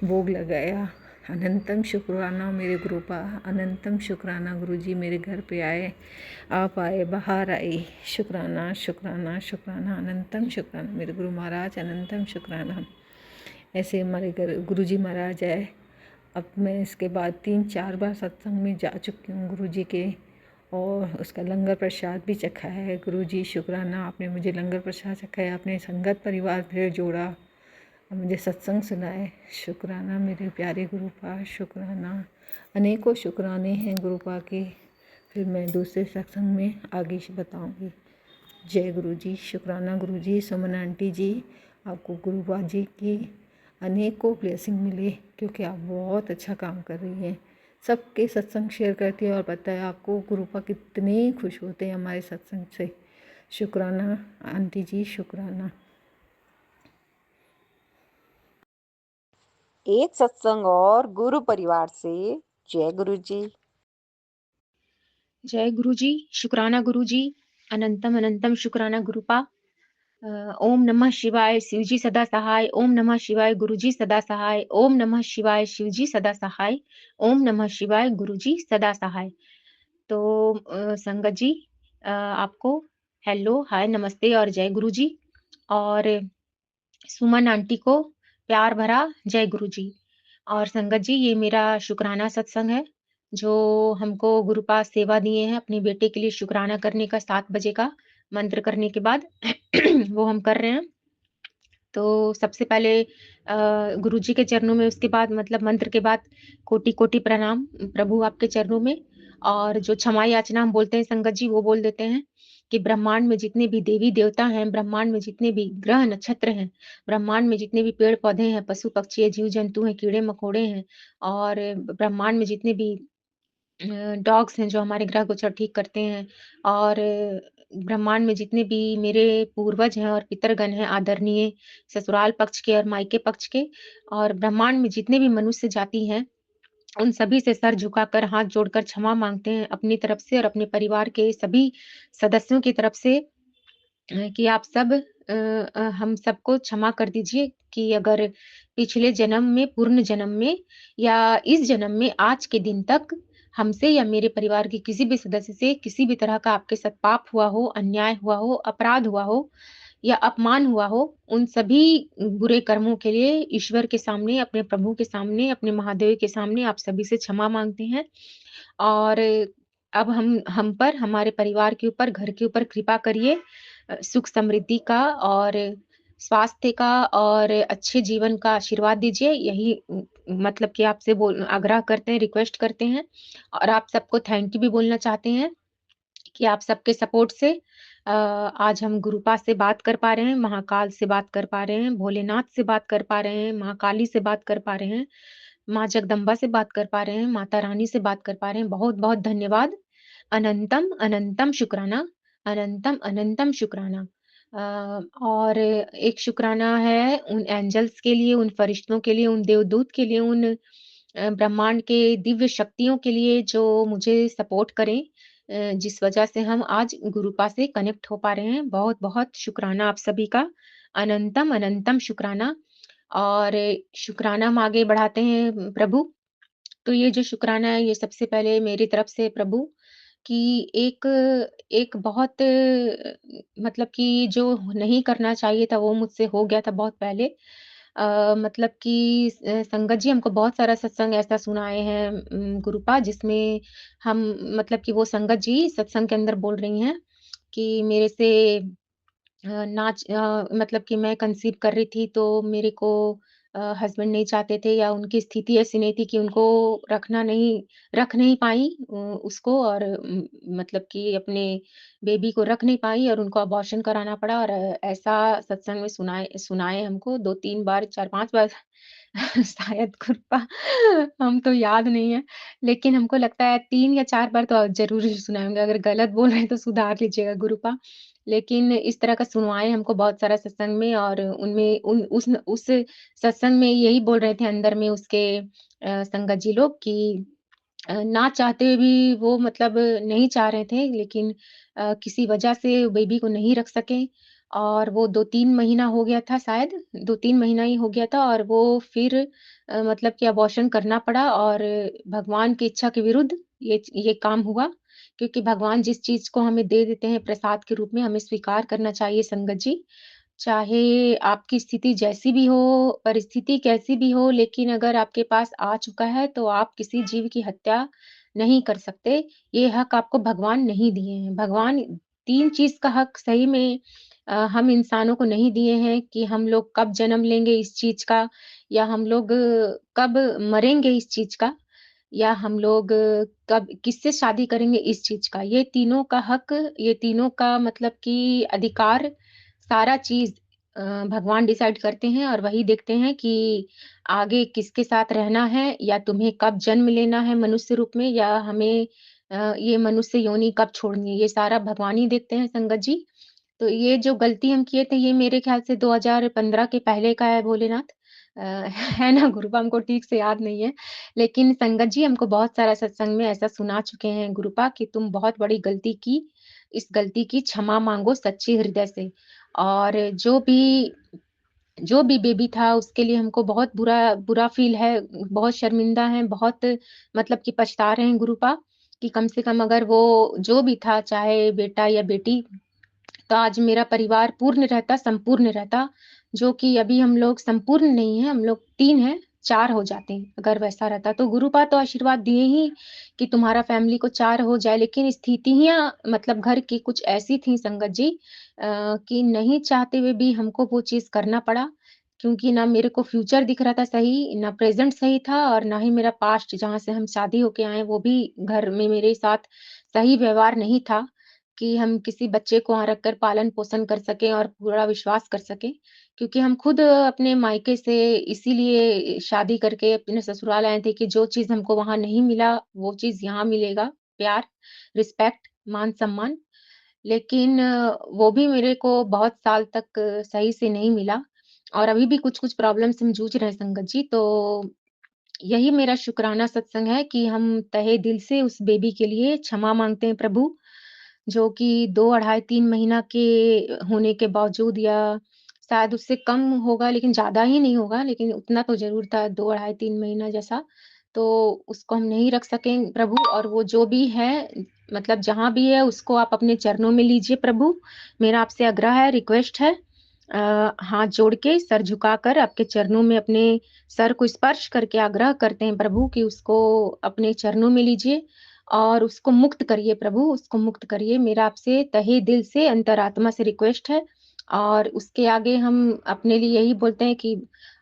भोग लगाया। अनंतम शुक्राना मेरे गुरुपा, अनंतम शुक्राना गुरुजी मेरे घर पे आए, आप आए, बाहर आई, शुक्राना शुक्राना शुक्राना, अनंतम शुक्राना मेरे गुरु महाराज, अनंतम शुक्राना। ऐसे हमारे घर गुरुजी महाराज आए। अब मैं इसके बाद 3-4 बार सत्संग में जा चुकी हूँ गुरुजी के, और उसका लंगर प्रसाद भी चखा है। गुरुजी शुक्राना, आपने मुझे लंगर प्रसाद चखाया, आपने संगत परिवार फिर जोड़ा, मुझे सत्संग सुनाए, शुक्राना मेरे प्यारे गुरुपा, शुक्राना, अनेकों शुक्राने हैं गुरुपा के। फिर मैं दूसरे सत्संग में आगे बताऊंगी। जय गुरुजी, शुक्राना गुरुजी, सुमन आंटी जी, आपको गुरुपा जी की अनेकों ब्लेसिंग मिले, क्योंकि आप बहुत अच्छा काम कर रही हैं। सबके सत्संग शेयर करती है और बताया आपको गुरुपा कितने खुश होते हैं हमारे सत्संग से। शुक्राना आंटी जी, शुक्राना। एक सत्संग और गुरु परिवार से। जय गुरु जी। जय गुरु जी, शुक्राना गुरु जी, अनंतम अनंतम शुक्राना गुरुपा। ओम नमः शिवाय, शिवजी सदा सहाय। ओम नमः शिवाय, गुरुजी सदा सहाय। ओम नमः शिवाय, शिवजी सदा सहाय। ओम नमः शिवाय, गुरुजी सदा सहाय। तो संगत जी, आपको हेलो, हाय, नमस्ते और जय गुरु जी। और सुमन आंटी को प्यार भरा जय गुरु जी। और संगत जी, ये मेरा शुक्राना सत्संग है जो हमको गुरुपाद सेवा दिए हैं अपने बेटे के लिए शुक्राना करने का 7 बजे का मंत्र करने के बाद वो हम कर रहे हैं। तो सबसे पहले गुरु जी के चरणों में, उसके बाद मतलब मंत्र के बाद कोटि-कोटि प्रणाम प्रभु आपके चरणों में। और जो क्षमा याचना हम बोलते हैं संगत जी, वो बोल देते हैं कि ब्रह्मांड में जितने भी देवी-देवता हैं, ब्रह्मांड में जितने भी ग्रह नक्षत्र हैं, ब्रह्मांड में जितने भी पेड़-पौधे हैं, पशु-पक्षी, जीव-जंतु हैं, कीड़े-मकोड़े हैं, और ब्रह्मांड में जितने भी डॉग्स हैं जो हमारे ग्रह गोचर ठीक करते हैं, और ब्रह्मांड में जितने भी मेरे पूर्वज हैं और पितरगण हैं आदरणीय, ससुराल पक्ष के और मायके पक्ष के, और ब्रह्मांड में जितने भी मनुष्य जाति हैं, उन सभी से सर झुकाकर हाथ जोड़कर क्षमा मांगते हैं अपनी तरफ से और अपने परिवार के सभी सदस्यों की तरफ से, कि आप सब हम सबको क्षमा कर दीजिए कि अगर पिछले जन्म में, पूर्ण जन्म में या इस जन्म में आज के दिन तक हमसे या मेरे परिवार के किसी भी सदस्य से किसी भी तरह का आपके साथ पाप हुआ हो, अन्याय हुआ हो, अपराध हुआ हो या अपमान हुआ हो, उन सभी बुरे कर्मों के लिए ईश्वर के सामने, अपने प्रभु के सामने, अपने महादेव के सामने आप सभी से क्षमा माँगते हैं। और अब हम पर, हमारे परिवार के ऊपर, घर के ऊपर कृपा करिए, सुख समृद्धि का और स्वास्थ्य का और अच्छे जीवन का आशीर्वाद दीजिए। यही मतलब कि आपसे बोल आग्रह करते हैं, रिक्वेस्ट करते हैं, और आप सबको थैंक यू भी बोलना चाहते हैं कि आप सबके सपोर्ट से आज हम गुरुपा से बात कर पा रहे हैं, महाकाल से बात कर पा रहे हैं, भोलेनाथ से बात कर पा रहे हैं, माँ काली से बात कर पा रहे हैं, माँ जगदम्बा से बात कर पा रहे हैं, माता रानी से बात कर पा रहे हैं। बहुत-बहुत धन्यवाद। अनंतम, अनंतम शुक्राना, अनंतम, अनंतम शुक्राना। और एक शुक्राना है उन एंजल्स के लिए, उन फरिश्तों के लिए, उन देवदूत के लिए, उन ब्रह्मांड के दिव्य शक्तियों के लिए जो मुझे सपोर्ट करें, जिस वजह से हम आज गुरुपा से कनेक्ट हो पा रहे हैं। बहुत-बहुत शुक्राना आप सभी का। अनंतम, अनंतम शुक्राना। और शुक्राना हम आगे बढ़ाते हैं प्रभु। तो ये जो शुक्राना है, ये सबसे पहले मेरी तरफ से प्रभु, कि एक एक बहुत मतलब कि जो नहीं करना चाहिए था वो मुझसे हो गया था बहुत पहले। मतलब कि संगत जी हमको बहुत सारा सत्संग ऐसा सुनाए हैं गुरुपा, जिसमें हम मतलब कि वो संगत जी सत्संग के अंदर बोल रही हैं कि मेरे से मतलब कि मैं कंसीव कर रही थी तो मेरे को हस्बैंड नहीं चाहते थे, या उनकी स्थिति ऐसी नहीं थी कि उनको रख नहीं पाई उसको, और मतलब कि अपने बेबी को रख नहीं पाई और उनको अबॉर्शन कराना पड़ा, और ऐसा सत्संग में सुनाए सुनाए हमको 2-3 बार, 4-5 बार शायद कृपा हम तो याद नहीं है, लेकिन हमको लगता है 3 या 4 बार तो ज़रूर ही सुनाए होंगे। अगर गलत बोल रहे हैं तो सुधार लीजिएगा गुरुपा। लेकिन इस तरह का सुनवाए हमको बहुत सारा सत्संग में, और उनमें उस सत्संग में यही बोल रहे थे अंदर में उसके संगत जी लोग कि ना चाहते हुए भी वो मतलब नहीं चाह रहे थे, लेकिन किसी वजह से बेबी को नहीं रख सके, और वो 2-3 महीना हो गया था शायद, 2-3 महीना ही हो गया था, और वो फिर मतलब कि अबॉर्शन करना पड़ा, और भगवान की इच्छा के विरुद्ध ये काम हुआ। क्योंकि भगवान जिस चीज़ को हमें दे देते हैं प्रसाद के रूप में, हमें स्वीकार करना चाहिए संगत जी। चाहे आपकी स्थिति जैसी भी हो, परिस्थिति कैसी भी हो, लेकिन अगर आपके पास आ चुका है, तो आप किसी जीव की हत्या नहीं कर सकते। ये हक आपको भगवान नहीं दिए हैं। भगवान 3 चीज़ का हक सही में हम इंसानों को नहीं दिए हैं, कि हम लोग कब जन्म लेंगे इस चीज़ का, या हम लोग कब मरेंगे इस चीज़ का, या हम लोग कब किससे शादी करेंगे इस चीज़ का। ये तीनों का हक, ये तीनों का मतलब कि अधिकार, सारा चीज़ भगवान डिसाइड करते हैं और वही देखते हैं कि आगे किसके साथ रहना है या तुम्हें कब जन्म लेना है मनुष्य रूप में या हमें ये मनुष्य योनि कब छोड़नी है, ये सारा भगवान ही देखते हैं संगत जी। तो ये जो गलती हम किए थे ये मेरे ख़्याल से 2015 के पहले का है भोलेनाथ। अ, है ना गुरुपा हमको ठीक से याद नहीं है। लेकिन संगत जी हमको बहुत सारा सत्संग में ऐसा सुना चुके हैं गुरुपा कि तुम बहुत बड़ी गलती की, इस गलती की क्षमा माँगो सच्चे हृदय से। और जो भी बेबी था उसके लिए हमको बहुत बुरा बुरा फ़ील है, बहुत शर्मिंदा हैं, बहुत मतलब कि पछता रहे हैं गुरुपा कि कम से कम अगर वो जो भी था चाहे बेटा या बेटी तो आज मेरा परिवार पूर्ण रहता, संपूर्ण रहता, जो कि अभी हम लोग संपूर्ण नहीं हैं, हम लोग 3 हैं, 4 हो जाते हैं, अगर वैसा रहता। तो गुरुपा तो आशीर्वाद दिए ही कि तुम्हारा फैमिली को 4 हो जाए, लेकिन स्थितियाँ मतलब घर की कुछ ऐसी थी संगत जी कि नहीं चाहते हुए भी हमको वो चीज़ करना पड़ा, क्योंकि ना मेरे को फ्यूचर दिख रहा था सही, ना प्रेज़ेंट सही था और ना ही मेरा पास्ट जहाँ से हम शादी होके आए हैं, वो भी घर में मेरे साथ सही व्यवहार नहीं था। कि हम किसी बच्चे को वहाँ रखकर पालन-पोषण कर सकें और पूरा विश्वास कर सकें। क्योंकि हम खुद अपने मायके से इसीलिए शादी करके अपने ससुराल आए थे कि जो चीज़ हमको वहाँ नहीं मिला, वो चीज़ यहाँ मिलेगा, प्यार, रिस्पेक्ट, मान-सम्मान। लेकिन वो भी मेरे को बहुत साल तक सही से नहीं मिला और अभी भी कुछ-कुछ प्रॉब्लम से हम जूझ रहे हैं संगत जी। तो यही मेरा शुकराना सत्संग है कि हम तहे दिल से उस बेबी के लिए क्षमा माँगते हैं प्रभु, जो कि 2 अढ़ाई 3 महीना के होने के बावजूद या शायद उससे कम होगा लेकिन ज़्यादा ही नहीं होगा, लेकिन उतना तो ज़रूर था 2 अढ़ाई 3 महीना जैसा। तो उसको हम नहीं रख सकें प्रभु और वो जो भी है मतलब जहाँ भी है उसको आप अपने चरणों में लीजिए प्रभु। मेरा आपसे आग्रह है, रिक्वेस्ट है हाथ जोड़ के, सर झुकाकर आपके चरणों में अपने सर को स्पर्श करके आग्रह करते हैं प्रभु कि उसको अपने चरणों में लीजिए और उसको मुक्त करिए प्रभु, उसको मुक्त करिए। मेरा आपसे तहे दिल से, अंतरात्मा से रिक्वेस्ट है और उसके आगे हम अपने लिए यही बोलते हैं कि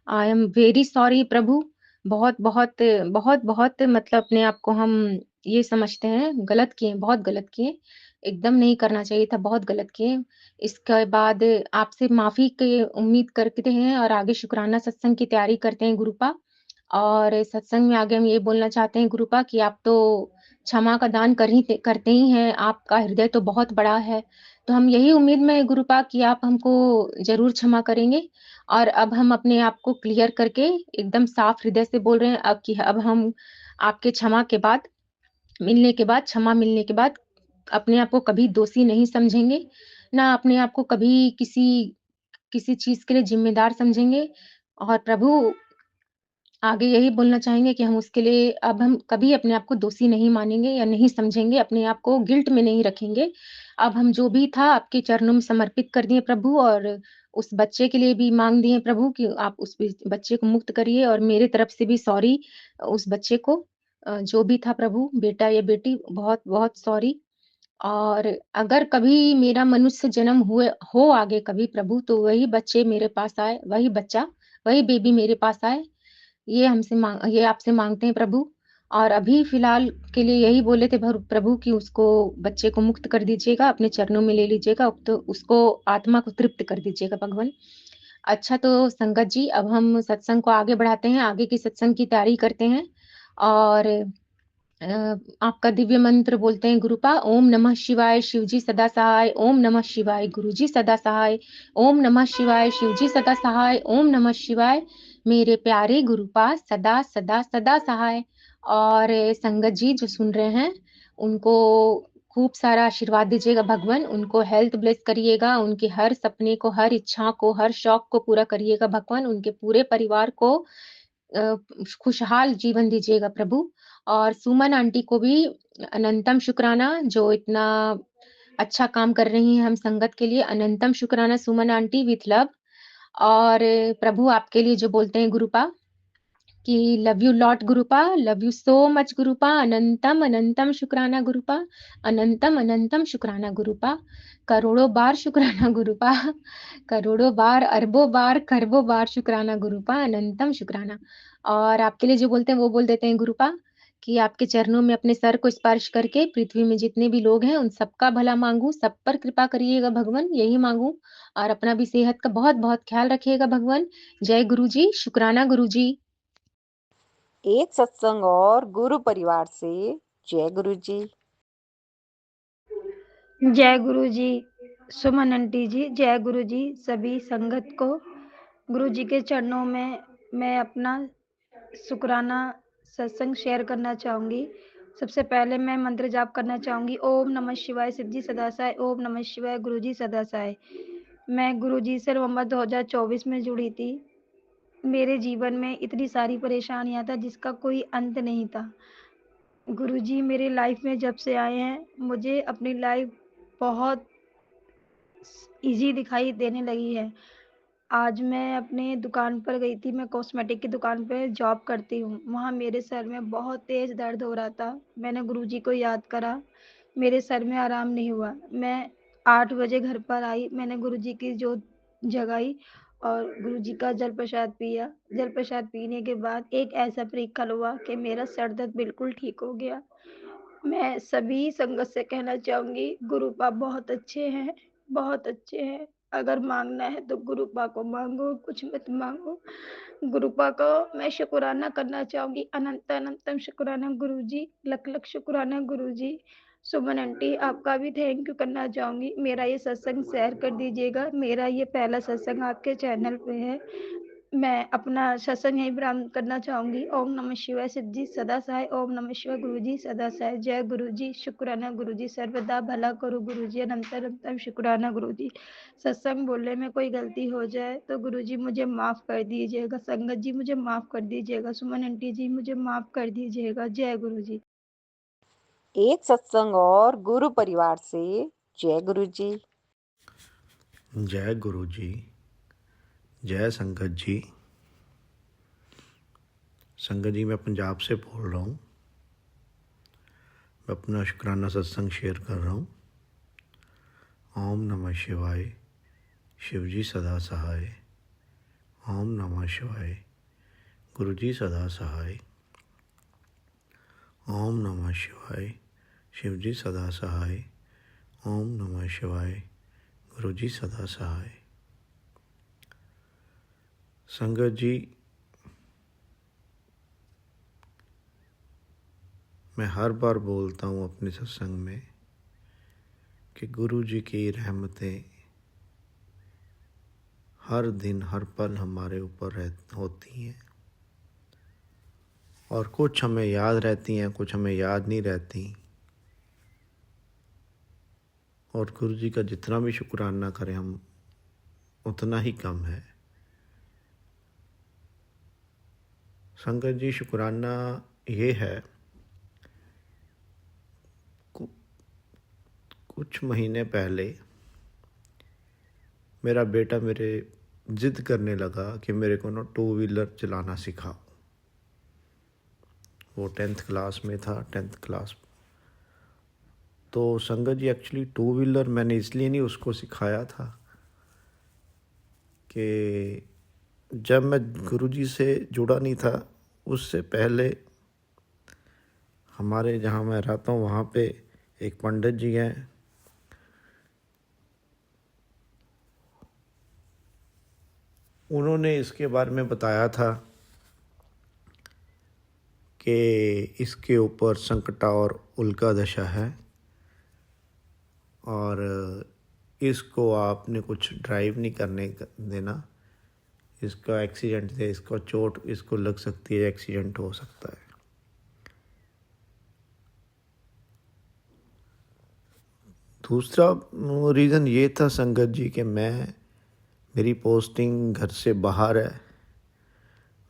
आई एम वेरी सॉरी प्रभु। बहुत-बहुत, बहुत-बहुत मतलब अपने आप को हम ये समझते हैं, गलत किए, बहुत गलत किए। एकदम नहीं करना चाहिए था, बहुत गलत किए। इसके बाद आपसे माफ़ी की उम्मीद करते हैं और आगे शुकराना सत्संग की तैयारी करते हैं गुरुपा। और सत्संग में आगे हम ये बोलना चाहते हैं गुरुपा कि आप तो क्षमा का दान करते ही हैं, आपका हृदय तो बहुत बड़ा है। तो हम यही उम्मीद में हैं गुरुपा कि आप हमको ज़रूर क्षमा करेंगे और अब हम अपने आप को क्लियर करके एकदम साफ हृदय से बोल रहे हैं अब कि अब हम आपके क्षमा के बाद क्षमा मिलने के बाद अपने आप को कभी दोषी नहीं समझेंगे, ना अपने आप को कभी किसी किसी चीज़ के लिए ज़िम्मेदार समझेंगे और प्रभु आगे यही बोलना चाहेंगे कि हम उसके लिए अब हम कभी अपने आप को दोषी नहीं मानेंगे या नहीं समझेंगे, अपने आप को गिल्ट में नहीं रखेंगे। अब हम जो भी था आपके चरणों में समर्पित कर दिए प्रभु और उस बच्चे के लिए भी माँग दिए प्रभु कि आप उस बच्चे को मुक्त करिए और मेरे तरफ से भी सॉरी उस बच्चे को जो भी था प्रभु बेटा या बेटी बहुत-बहुत सॉरी। और अगर कभी मेरा मनुष्य जन्म हो आगे कभी प्रभु तो वही बच्चे मेरे पास आए, वही बच्चा, वही बेबी मेरे पास आए। ये आपसे माँगते हैं प्रभु और अभी फ़िलहाल के लिए यही बोले थे प्रभु कि उसको बच्चे को मुक्त कर दीजिएगा, अपने चरणों में ले लीजिएगा, अब तो उसको आत्मा को तृप्त कर दीजिएगा भगवन। अच्छा तो संगत जी अब हम सत्संग को आगे बढ़ाते हैं, आगे की सत्संग की तैयारी करते हैं और अ, आपका दिव्य मंत्र बोलते हैं गुरुपा ओम नमः शिवाय शिवजी सदा सहाय ओम नमः शिवाय गुरुजी सदा सहाय ओम नमः शिवाय शिवजी सदा सहाय ओम नमः शिवाय मेरे प्यारे गुरुपा सदा सदा सदा सहाय और संगत जी जो सुन रहे हैं उनको खूब सारा आशीर्वाद दीजिएगा भगवान उनको हेल्थ ब्लेस करिएगा उनके हर सपने को हर इच्छा को हर शौक को पूरा करिएगा भगवान उनके पूरे परिवार को अ, खुशहाल जीवन दीजिएगा प्रभु और सुमन आंटी को भी अनंतम शुक्राना जो इतना अच्छा काम कर रही हैं हम संगत के लिए अनंतम शुक्राना सुमन आंटी विथ लव और प्रभु आपके लिए जो बोलते हैं गुरुपा कि love you lot Gurupa love you so much Gurupa अनंतम अनंतम शुक्राना गुरुपा अनंतम अनंतम शुक्राना गुरुपा करोड़ों बार शुक्राना गुरुपा करोड़ों बार अरबों बार खरबों बार शुक्राना गुरुपा अनंतम शुक्राना और आपके लिए जो बोलते हैं वो बोल देते हैं गुरुपा कि आपके चरणों में अपने सर को स्पर्श करके पृथ्वी में जितने भी लोग हैं उन सबका भला मांगूं, सब पर कृपा करिएगा भगवान, यही मांगूं। और अपना भी सेहत का बहुत बहुत ख्याल रखिएगा भगवान। जय गुरु जी, शुक्राना गुरु जी। एक सत्संग और गुरु परिवार से जय गुरु जी। जय गुरु जी। सुमन आंटी जी, जय गुरु जी। सभी संगत को गुरु जी के चरणों में मैं अपना शुक्राना सत्संग शेयर करना चाहूँगी। सबसे पहले मैं मंत्र जाप करना चाहूँगी। ओम नमः शिवाय, शिव जी सदा सहाय। ओम नमः शिवाय, गुरु जी सदा सहाय। मैं गुरु जी से नवंबर 2024 में जुड़ी थी। मेरे जीवन में इतनी सारी परेशानियाँ था जिसका कोई अंत नहीं था। गुरु जी मेरे लाइफ में जब से आए हैं, मुझे अपनी लाइफ बहुत ईज़ी दिखाई देने लगी है। आज मैं अपने दुकान पर गई थी, मैं कॉस्मेटिक की दुकान पे जॉब करती हूँ। वहाँ मेरे सर में बहुत तेज़ दर्द हो रहा था। मैंने गुरुजी को याद करा, मेरे सर में आराम नहीं हुआ। मैं 8 बजे घर पर आई, मैंने गुरुजी की जोत जगाई और गुरुजी का जल प्रसाद पिया। जल प्रसाद पीने के बाद एक ऐसा परीक्षण हुआ कि मेरा सर दर्द बिल्कुल ठीक हो गया। मैं सभी संगत से कहना चाहूँगी, गुरुपा बहुत अच्छे हैं, बहुत अच्छे हैं। अगर मांगना है तो गुरुपा को मांगो, कुछ मत मांगो। गुरुपा को मैं शुक्राना करना चाहूँगी, अनंत अनंतम शुक्राना गुरुजी, लख लख शुक्राना गुरुजी। सुमन आंटी आपका भी थैंक यू करना चाहूँगी। मेरा ये सत्संग शेयर कर दीजिएगा। मेरा ये पहला सत्संग आपके चैनल पे है। मैं अपना सत्संग यहीं प्रारंभ करना चाहूँगी। ओम नमः शिवाय, शिव जी सदा सहाय। ओम नमः शिवाय, गुरु जी सदा सहाय। जय गुरु जी, शुक्राना गुरु जी, सर्वदा भला करो गुरु जी, अनंत अनंतम शुक्राना गुरु जी। सत्संग बोलने में कोई गलती हो जाए तो गुरु जी मुझे माफ़ कर दीजिएगा। संगत जी मुझे माफ़ कर दीजिएगा। सुमन आंटी जी मुझे माफ़ कर दीजिएगा। जय गुरु जी। एक सत्संग और गुरु परिवार से जय गुरु जी। जय गुरु जी। जय संगत जी। संगत जी मैं पंजाब से बोल रहा हूँ। मैं अपना शुक्राना सत्संग शेयर कर रहा हूँ। ओम नमः शिवाय, शिव जी सदा सहाय। ओम नमः शिवाय, गुरु जी सदा सहाय। ओम नमः शिवाय, शिव जी सदा सहाय। ओम नमः शिवाय, गुरु जी सदा सहाय। संगत जी मैं हर बार बोलता हूँ अपने सत्संग में कि गुरु जी की रहमतें हर दिन हर पल हमारे ऊपर होती हैं और कुछ हमें याद रहती हैं, कुछ हमें याद नहीं रहती। और गुरु जी का जितना भी शुक्राना करें हम उतना ही कम है। संगत जी शुक्राना ये है, कुछ महीने पहले मेरा बेटा मेरे ज़िद करने लगा कि मेरे को ना 2 व्हीलर चलाना सिखाओ। वो 10th क्लास में था, 10th क्लास। तो संगत जी एक्चुअली 2 व्हीलर मैंने इसलिए नहीं उसको सिखाया था कि जब मैं गुरुजी से जुड़ा नहीं था उससे पहले हमारे जहाँ मैं रहता हूँ वहाँ पे एक पंडित जी हैं, उन्होंने इसके बारे में बताया था कि इसके ऊपर संकटा और उल्का दशा है और इसको आपने कुछ ड्राइव नहीं करने देना, इसका एक्सीडेंट है, इसको चोट इसको लग सकती है, एक्सीडेंट हो सकता है। दूसरा रीज़न ये था संगत जी कि मेरी पोस्टिंग घर से बाहर है,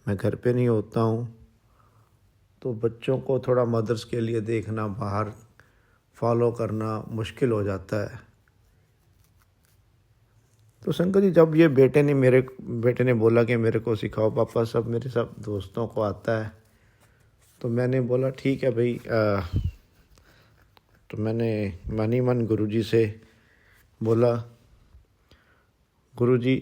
मैं घर पे नहीं होता हूँ, तो बच्चों को थोड़ा मदर्स के लिए देखना, बाहर फॉलो करना मुश्किल हो जाता है। तो संगत जी जब ये मेरे बेटे ने बोला कि मेरे को सिखाओ पापा, सब मेरे सब दोस्तों को आता है, तो मैंने बोला ठीक है भाई। तो मैंने मन ही मन गुरुजी से बोला, गुरुजी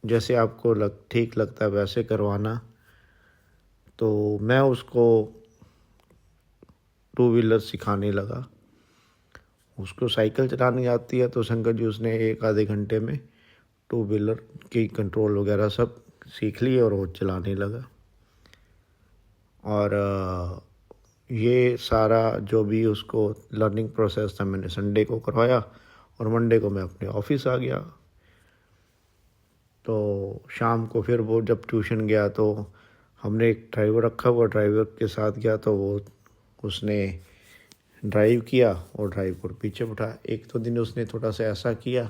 जैसे आपको ठीक लगता है वैसे करवाना। तो मैं उसको टू व्हीलर सिखाने लगा। उसको साइकिल चलानी आती है, तो संगत जी उसने 1 आधे घंटे में टू व्हीलर की कंट्रोल वगैरह सब सीख ली और वो चलाने लगा। और ये सारा जो भी उसको लर्निंग प्रोसेस था मैंने संडे को करवाया और मंडे को मैं अपने ऑफिस आ गया। तो शाम को फिर वो जब ट्यूशन गया तो हमने एक ड्राइवर रखा हुआ, ड्राइवर के साथ गया तो वो उसने ड्राइव किया और ड्राइव को पीछे बैठाया। एक तो दिन उसने थोड़ा सा ऐसा किया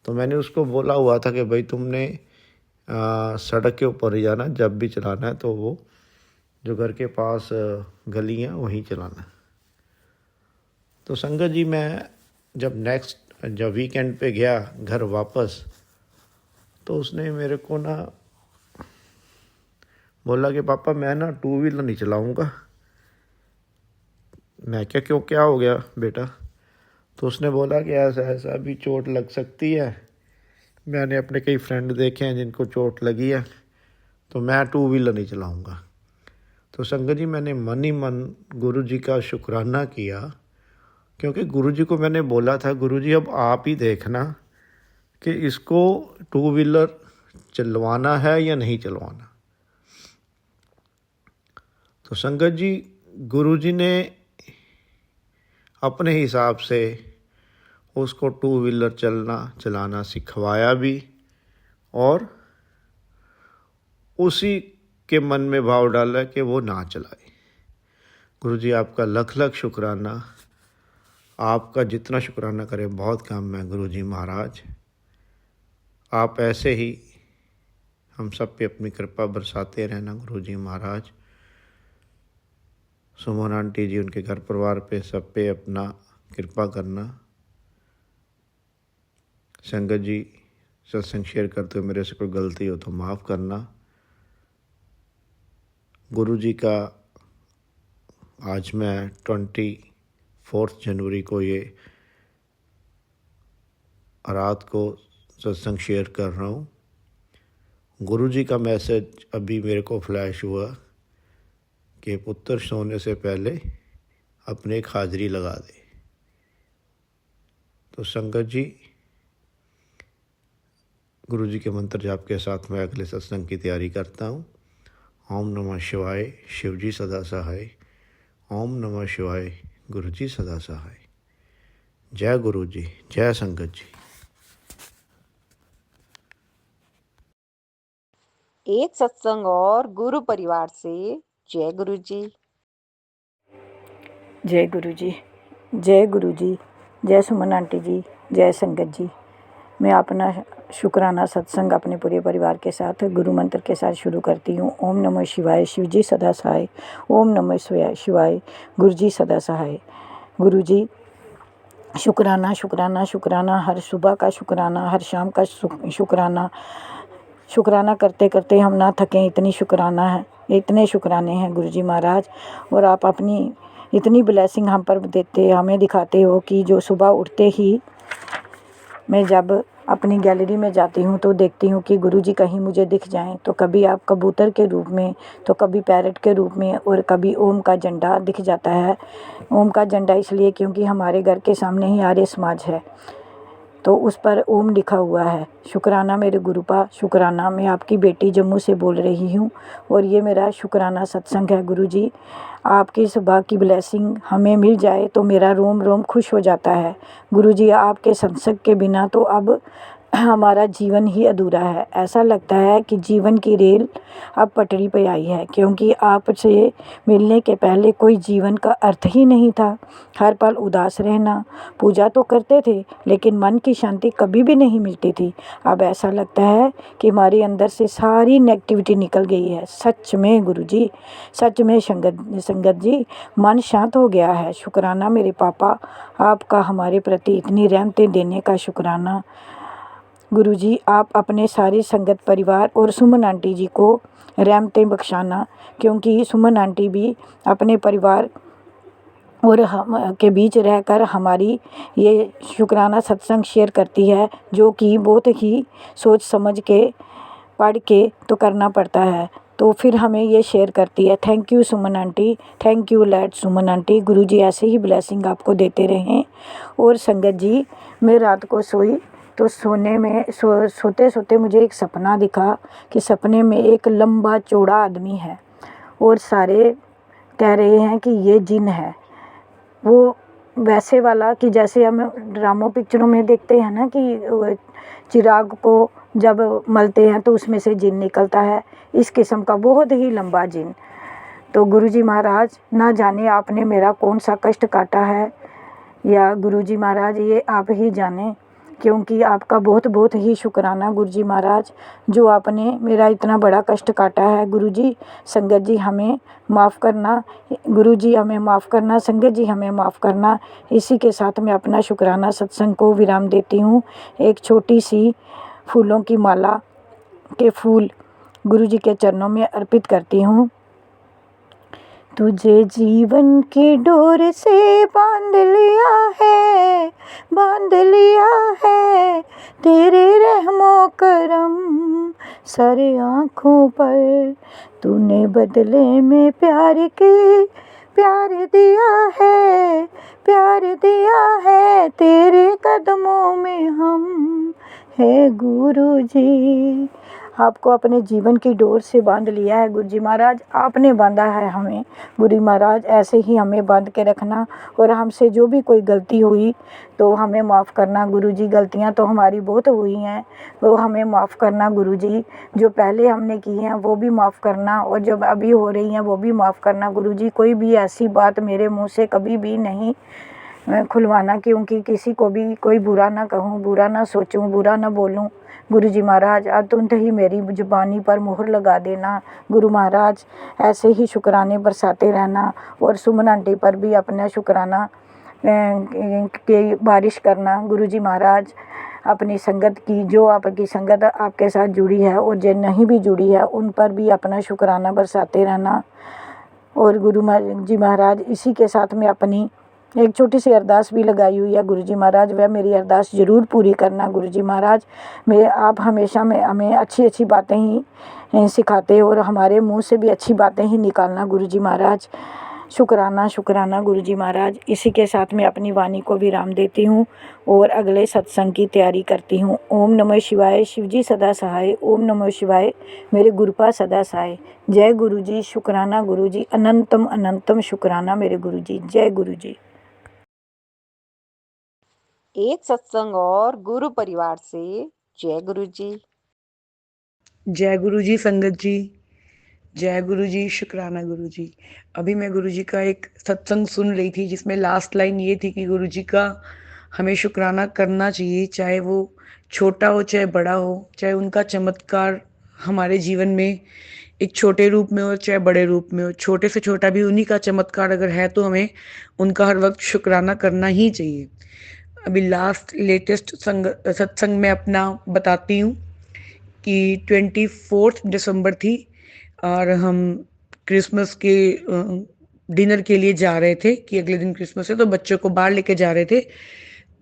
तो मैंने उसको बोला हुआ था कि भाई तुमने सड़क के ऊपर ही जाना, जब भी चलाना है तो वो जो घर के पास गली हैं वहीं चलाना। तो संगत जी मैं जब वीकेंड पे गया घर वापस, तो उसने मेरे को ना बोला कि पापा मैं ना टू व्हीलर नहीं चलाऊँगा। मैं क्यों, क्या हो गया बेटा? तो उसने बोला कि ऐसा ऐसा भी चोट लग सकती है, मैंने अपने कई फ्रेंड देखे हैं जिनको चोट लगी है, तो मैं टू व्हीलर नहीं चलाऊँगा। तो संगत जी मैंने मन ही मन गुरु जी का शुक्राना किया, क्योंकि गुरु जी को मैंने बोला था गुरु जी अब आप ही देखना कि इसको टू व्हीलर चलवाना है या नहीं चलवाना। तो संगत जी गुरु जी ने अपने हिसाब से उसको टू व्हीलर चलाना सिखवाया भी और उसी के मन में भाव डाला कि वो ना चलाए। गुरु जी आपका लख लख शुक्राना, आपका जितना शुक्राना करें बहुत कम है गुरु जी महाराज। आप ऐसे ही हम सब पे अपनी कृपा बरसाते रहना गुरु जी महाराज। सुमन आंटी जी, उनके घर परिवार पे सब पे अपना कृपा करना। संगत जी सत्संग शेयर करते हुए मेरे से कोई गलती हो तो माफ़ करना। गुरु जी का आज मैं 24 जनवरी को ये रात को सत्संग शेयर कर रहा हूँ। गुरु जी का मैसेज अभी मेरे को फ्लैश हुआ कि पुत्र सोने से पहले अपने एक हाजिरी लगा दे। तो संगत जी गुरु जी के मंत्र जाप के साथ मैं अगले सत्संग की तैयारी करता हूँ। ओम नमः शिवाय, शिव जी सदा सहाय। ओम नमः शिवाय, गुरु जी सदा सहाय। जय गुरु जी, जय संगत जी। एक सत्संग और गुरु परिवार से जय गुरु जी। जय गुरु जी, जय गुरु जी, जय सुमन आंटी जी, जय संगत जी। मैं अपना शुक्राना सत्संग अपने पूरे परिवार के साथ गुरु मंत्र के साथ शुरू करती हूँ। ओम नमः शिवाय, शिव जी सदा सहाय। ओम नमः शिवाय, गुरु जी सदा सहाय। गुरु जी शुक्राना शुक्राना शुक्राना, हर सुबह का शुक्राना, हर शाम का शुक्राना। शुक्राना करते करते हम ना थकें, इतनी शुक्राना है, इतने शुक्राने हैं गुरु जी महाराज। और आप अपनी इतनी ब्लेसिंग हम पर देते, हमें दिखाते हो कि जो सुबह उठते ही मैं जब अपनी गैलरी में जाती हूँ तो देखती हूँ कि गुरुजी कहीं मुझे दिख जाएं, तो कभी आप कबूतर के रूप में, तो कभी पैरट के रूप में, और कभी ओम का झंडा दिख जाता है। ओम का झंडा इसलिए क्योंकि हमारे घर के सामने ही आर्य समाज है, तो उस पर ओम लिखा हुआ है। शुक्राना मेरे गुरुपा, शुक्राना। मैं आपकी बेटी जम्मू से बोल रही हूँ और ये मेरा शुक्राना सत्संग है। गुरुजी आपकी सुबह की ब्लेसिंग हमें मिल जाए तो मेरा रोम रोम खुश हो जाता है। गुरुजी आपके सत्संग के बिना तो अब हमारा जीवन ही अधूरा है। ऐसा लगता है कि जीवन की रेल अब पटरी पे आई है, क्योंकि आपसे मिलने के पहले कोई जीवन का अर्थ ही नहीं था। हर पल उदास रहना, पूजा तो करते थे लेकिन मन की शांति कभी भी नहीं मिलती थी। अब ऐसा लगता है कि हमारे अंदर से सारी नेगेटिविटी निकल गई है। सच में गुरुजी, सच में संगत जी, मन शांत हो गया है। शुक्राना मेरे पापा, आपका हमारे प्रति इतनी रहमतें देने का शुक्राना। गुरुजी आप अपने सारे संगत परिवार और सुमन आंटी जी को रहमतें बख्शाना, क्योंकि सुमन आंटी भी अपने परिवार और हम के बीच रहकर हमारी ये शुक्राना सत्संग शेयर करती है, जो कि बहुत ही सोच समझ के पढ़ के तो करना पड़ता है। तो फिर हमें ये शेयर करती है। Thank you Suman aunty, thank you late Suman aunty. Guruji ऐसे ही ब्लेसिंग आपको देते रहें। और संगत जी, मैं रात को सोई तो सोते सोते मुझे एक सपना दिखा कि सपने में एक लंबा चौड़ा आदमी है और सारे कह रहे हैं कि ये जिन है। वो वैसे वाला कि जैसे हम ड्रामों पिक्चरों में देखते हैं ना कि चिराग को जब मलते हैं तो उसमें से जिन निकलता है, इस किस्म का बहुत ही लंबा जिन। तो गुरुजी महाराज, ना जाने आपने मेरा कौन सा कष्ट काटा है, या गुरुजी महाराज ये आप ही जाने, क्योंकि आपका बहुत बहुत ही शुक्राना गुरुजी महाराज, जो आपने मेरा इतना बड़ा कष्ट काटा है। गुरुजी, संगत जी हमें माफ़ करना, गुरुजी हमें माफ़ करना, संगत जी हमें माफ़ करना। इसी के साथ मैं अपना शुक्राना सत्संग को विराम देती हूँ। एक छोटी सी फूलों की माला के फूल गुरुजी के चरणों में अर्पित करती हूँ। तुझे जीवन की डोर से बांध लिया है, बांध लिया है, तेरे रहमो करम सारे आँखों पर, तूने बदले में प्यार के प्यार दिया है, प्यार दिया है, तेरे कदमों में हम है गुरुजी। आपको अपने जीवन की डोर से बांध लिया है गुरुजी महाराज, आपने बांधा है हमें। गुरु महाराज ऐसे ही हमें बांध के रखना, और हमसे जो भी कोई गलती हुई तो हमें माफ़ करना गुरुजी। गलतियां तो हमारी बहुत हुई हैं, वो हमें माफ़ करना गुरुजी। जो पहले हमने की हैं वो भी माफ़ करना, और जब अभी हो रही हैं वो भी माफ़ करना गुरुजी। कोई भी ऐसी बात मेरे मुँह से कभी भी नहीं खुलवाना, क्योंकि किसी को भी कोई बुरा ना कहूँ, बुरा ना सोचूँ, बुरा ना बोलूँ। गुरुजी महाराज, तुरंत ही मेरी ज़ुबानी पर मोहर लगा देना गुरु महाराज। ऐसे ही शुक्राने बरसाते रहना, और सुमन आंटी पर भी अपना शुक्राना की बारिश करना गुरुजी महाराज। अपनी संगत की, जो आपकी संगत आपके साथ जुड़ी है और जो नहीं भी जुड़ी है, उन पर भी अपना शुक्राना बरसाते रहना। और गुरु जी महाराज, इसी के साथ में अपनी एक छोटी सी अरदास भी लगाई हुई है गुरुजी महाराज, वह मेरी अरदास ज़रूर पूरी करना गुरुजी महाराज। आप हमेशा में हमें अच्छी अच्छी बातें ही सिखाते, और हमारे मुंह से भी अच्छी बातें ही निकालना गुरुजी महाराज। शुक्राना शुक्राना गुरुजी महाराज। इसी के साथ मैं अपनी वाणी को विराम देती हूँ और अगले सत्संग की तैयारी करती हूँ। ओम नमः शिवाय, शिवजी सदा सहाय। ओम नमः शिवाय, मेरे गुरुपा सदा सहाय। जय गुरुजी, शुक्राना गुरुजी, अनंतम अनंतम शुक्राना मेरे गुरुजी। जय गुरुजी। एक सत्संग और गुरु परिवार से जय गुरु जी। जय गुरु जी संगत जी, जय गुरु जी, शुक्राना गुरु जी। अभी मैं गुरु जी का एक सत्संग सुन रही थी जिसमें लास्ट लाइन ये थी कि गुरु जी का हमें शुक्राना करना चाहिए, चाहे वो छोटा हो चाहे बड़ा हो, चाहे उनका चमत्कार हमारे जीवन में एक छोटे रूप में हो चाहे बड़े रूप में हो, छोटे से छोटा भी उन्हीं का चमत्कार अगर है तो हमें उनका हर वक्त शुक्राना करना ही चाहिए। अभी लास्ट लेटेस्ट सत्संग में अपना बताती हूँ कि 24 दिसंबर थी और हम क्रिसमस के डिनर के लिए जा रहे थे कि अगले दिन क्रिसमस है, तो बच्चों को बाहर लेके जा रहे थे।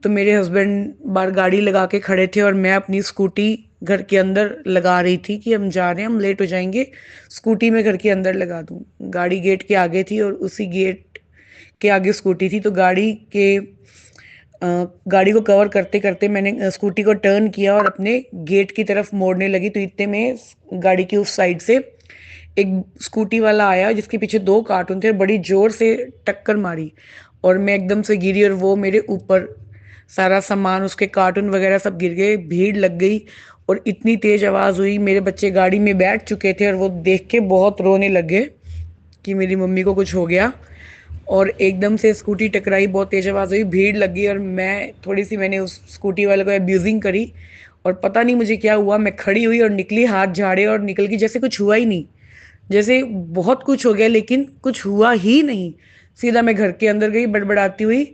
तो मेरे हस्बैंड बाहर गाड़ी लगा के खड़े थे और मैं अपनी स्कूटी घर के अंदर लगा रही थी कि हम जा रहे हैं, हम लेट हो जाएंगे, स्कूटी में घर के अंदर लगा दूं। गाड़ी गेट के आगे थी और उसी गेट के आगे स्कूटी थी, तो गाड़ी को कवर करते करते मैंने स्कूटी को टर्न किया और अपने गेट की तरफ मोड़ने लगी। तो इतने में गाड़ी की उस साइड से एक स्कूटी वाला आया जिसके पीछे 2 कार्टून थे, बड़ी जोर से टक्कर मारी और मैं एकदम से गिरी और वो मेरे ऊपर, सारा सामान, उसके कार्टून वगैरह सब गिर गए, भीड़ लग गई और इतनी तेज आवाज़ हुई। मेरे बच्चे गाड़ी में बैठ चुके थे और वो देख के बहुत रोने लगे कि मेरी मम्मी को कुछ हो गया, और एकदम से स्कूटी टकराई, बहुत तेज आवाज़ हुई, भीड़ लगी और मैंने उस स्कूटी वाले को अब्यूजिंग करी और पता नहीं मुझे क्या हुआ, मैं खड़ी हुई और निकली, हाथ झाड़े और निकल गई, जैसे कुछ हुआ ही नहीं, जैसे बहुत कुछ हो गया लेकिन कुछ हुआ ही नहीं। सीधा मैं घर के अंदर गई बड़बड़ाती हुई,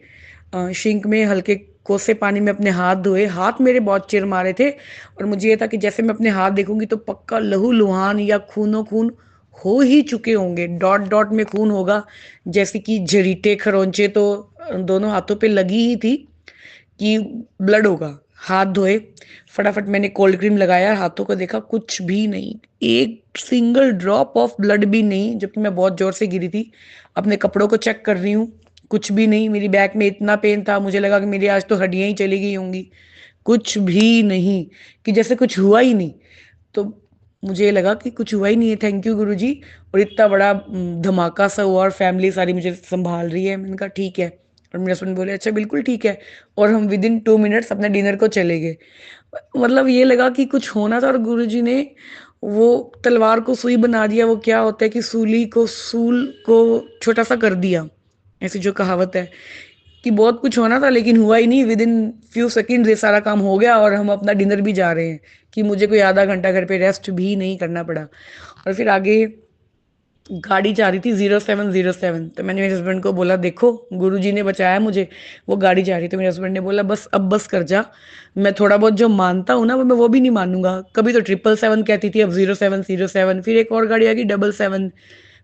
सिंक में हल्के कोसे पानी में अपने हाथ धोए। हाथ मेरे बहुत चिर मारे थे और मुझे ये था कि जैसे मैं अपने हाथ देखूंगी तो पक्का लहू लुहान या खूनो खून हो ही चुके होंगे, डॉट डॉट में खून होगा, जैसे कि झरीटे खरोंचे तो दोनों हाथों पे लगी ही थी कि ब्लड होगा, हाथ धोए, फटाफट मैंने कोल्ड क्रीम लगाया, हाथों को देखा, कुछ भी नहीं, एक सिंगल ड्रॉप ऑफ ब्लड भी नहीं, जबकि मैं बहुत ज़ोर से गिरी थी। अपने कपड़ों को चेक कर रही हूँ, कुछ भी नहीं। मेरी बैक में इतना पेन था, मुझे लगा कि मेरी आज तो हड्डियाँ ही चली गई होंगी। कुछ भी नहीं, कि जैसे कुछ हुआ ही नहीं। तो मुझे लगा कि कुछ हुआ ही नहीं है, थैंक यू गुरुजी। और इतना बड़ा धमाका सा हुआ और फैमिली सारी मुझे संभाल रही है। मैंने कहा ठीक है। और मेरे हस्बैंड बोले अच्छा बिल्कुल ठीक है। और हम विदिन 2 मिनट्स अपने डिनर को चले गए। मतलब ये लगा कि कुछ होना था और गुरुजी ने वो तलवार को सुई बना दिया। वो क्या होता है कि सूली को सूल को छोटा सा कर दिया, ऐसी जो कहावत है कि बहुत कुछ होना था लेकिन हुआ ही नहीं। विद इन फ्यू सेकेंड ये सारा काम हो गया और हम अपना डिनर भी जा रहे हैं, कि मुझे कोई आधा घंटा घर पे रेस्ट भी नहीं करना पड़ा। और फिर आगे गाड़ी जा रही थी 0707। तो मैंने मेरे हस्बैंड को बोला देखो गुरुजी ने बचाया मुझे, वो गाड़ी जा रही। तो मेरे हस्बैंड ने बोला बस अब बस कर जा, मैं थोड़ा बहुत जो मानता हूँ ना वो मैं वो भी नहीं मानूंगा। कभी तो 777 कहती थी, अब 0707। फिर एक और गाड़ी आ गई 77।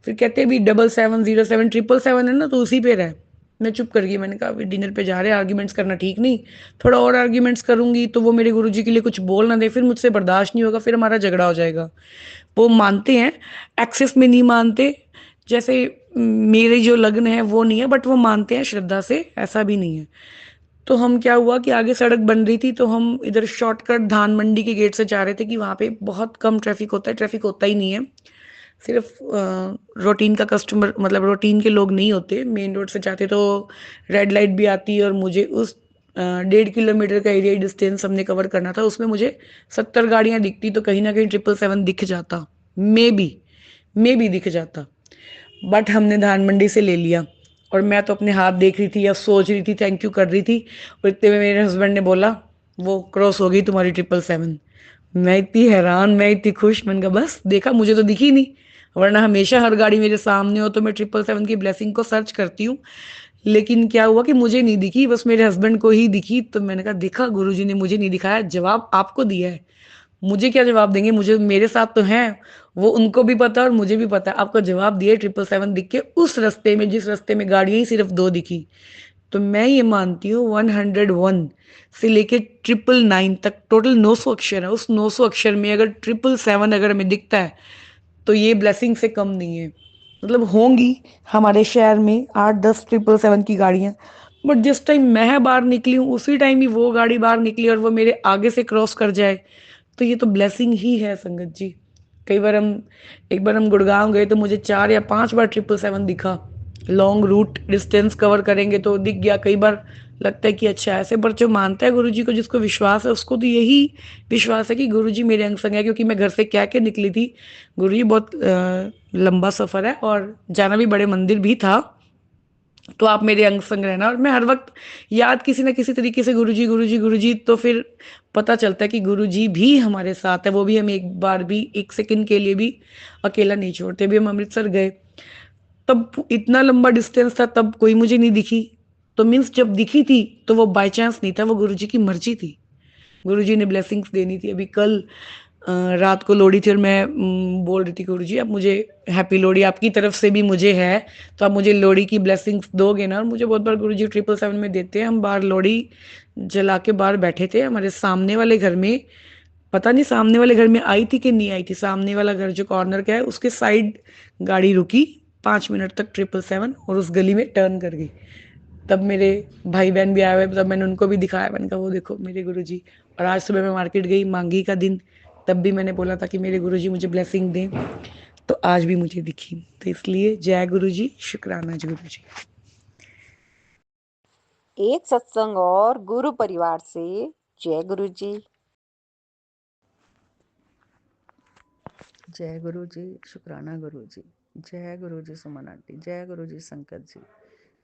फिर कहते भी 7707 777 है ना, तो उसी पे रह। मैं चुप कर गई, मैंने कहा अभी डिनर पे जा रहे हैं, आर्ग्यूमेंट्स करना ठीक नहीं। थोड़ा और आर्ग्यूमेंट्स करूंगी तो वो मेरे गुरुजी के लिए कुछ बोल ना दे, फिर मुझसे बर्दाश्त नहीं होगा, फिर हमारा झगड़ा हो जाएगा। वो मानते हैं, एक्सेस में नहीं मानते। जैसे मेरे जो लग्न है वो नहीं है, बट वो मानते हैं श्रद्धा से, ऐसा भी नहीं है। तो हम क्या हुआ कि आगे सड़क बन रही थी, तो हम इधर शॉर्टकट धान मंडी के गेट से जा रहे थे कि वहाँ पे बहुत कम ट्रैफिक होता है, ट्रैफिक होता ही नहीं है। सिर्फ रूटीन का कस्टमर, मतलब रूटीन के लोग नहीं होते। मेन रोड से जाते तो रेड लाइट भी आती है, और मुझे उस 1.5 किलोमीटर का एरिया डिस्टेंस हमने कवर करना था, उसमें मुझे 70 गाड़ियां दिखती तो कहीं ना कहीं 777 दिख जाता, मे बी दिख जाता। बट हमने धान मंडी से ले लिया। और मैं तो अपने हाथ देख रही थी या सोच रही थी, थैंक यू कर रही थी। और इतने में मेरे हस्बैंड ने बोला वो क्रॉस हो गई तुम्हारी 777। मैं इतनी हैरान, मैं इतनी खुश, मैंने कहा बस देखा, मुझे तो दिखी नहीं। वरना हमेशा हर गाड़ी मेरे सामने हो तो मैं 777 की ब्लेसिंग को सर्च करती हूँ। लेकिन क्या हुआ कि मुझे नहीं दिखी, बस मेरे हस्बैंड को ही दिखी। तो मैंने कहा देखा, गुरुजी ने मुझे नहीं दिखाया, जवाब आपको दिया है। मुझे क्या जवाब देंगे, मुझे मेरे साथ तो हैं, वो उनको भी पता है और मुझे भी पता है। आपको जवाब दिए 777 दिख के उस रास्ते में जिस रास्ते में गाड़ियां ही सिर्फ 2 दिखी। तो मैं ये मानती हूँ 101 से लेके 999 तक टोटल 900 अक्षर है। उस 900 अक्षर में अगर 777 अगर हमें दिखता है तो ये ब्लेसिंग से कम नहीं है। मतलब होंगी हमारे शहर में 8-10 777 की गाड़ियां, बट जिस टाइम मैं बाहर निकली हूँ उसी टाइम ही वो गाड़ी बाहर निकली और वो मेरे आगे से क्रॉस कर जाए, तो ये तो ब्लेसिंग ही है संगत जी। कई बार हम एक बार हम गुड़गांव गए तो मुझे 4 या 5 बार 777 दिखा। लॉन्ग रूट डिस्टेंस कवर करेंगे तो दिख गया। कई बार लगता है कि अच्छा ऐसे, पर जो मानता है गुरुजी को, जिसको विश्वास है, उसको तो यही विश्वास है कि गुरुजी मेरे अंग संग है। क्योंकि मैं घर से कह के निकली थी, गुरुजी बहुत लंबा सफ़र है और जाना भी बड़े मंदिर भी था, तो आप मेरे अंग संग रहना। और मैं हर वक्त याद किसी ना किसी तरीके से गुरुजी गुरुजी गुरुजी, तो फिर पता चलता है कि गुरुजी भी हमारे साथ है। वो भी हमें एक बार भी, एक सेकंड के लिए भी अकेला नहीं छोड़ते। भी हम अमृतसर गए, तब इतना लंबा डिस्टेंस था, तब कोई मुझे नहीं दिखी। तो मीन्स जब दिखी थी तो वो बाय चांस नहीं था, वो गुरुजी की मर्जी थी। गुरुजी ने ब्लेसिंग्स देनी थी। अभी कल रात को लोहड़ी थी और मैं बोल रही थी गुरुजी आप मुझे हैप्पी लोहड़ी, आपकी तरफ से भी मुझे है, तो आप मुझे लोहड़ी की ब्लेसिंग्स दोगे ना। और मुझे बहुत बार गुरुजी 777 में देते हैं। हम बाहर लोहड़ी जला के बाहर बैठे थे, हमारे सामने वाले घर में, पता नहीं सामने वाले घर में आई थी कि नहीं आई थी, सामने वाला घर जो कॉर्नर का है उसके साइड गाड़ी रुकी 5 मिनट तक 777 और उस गली में टर्न कर गई। तब मेरे भाई बहन भी आए हुए, तब मैंने उनको भी दिखाया, मैंने कहा वो देखो मेरे गुरुजी। और आज सुबह मैं मार्केट गई, मांगी का दिन, तब भी मैंने बोला था कि मेरे गुरुजी मुझे ब्लेसिंग दें, तो आज भी मुझे दिखी। तो इसलिए जय गुरुजी, शुक्राना जी गुरुजी। एक सत्संग और गुरु परिवार से जय गुरु जी। जय गुरु जी, शुक्राना गुरु जी। जय गुरु जी सुमन आंटी, जय गुरु जी संकट जी।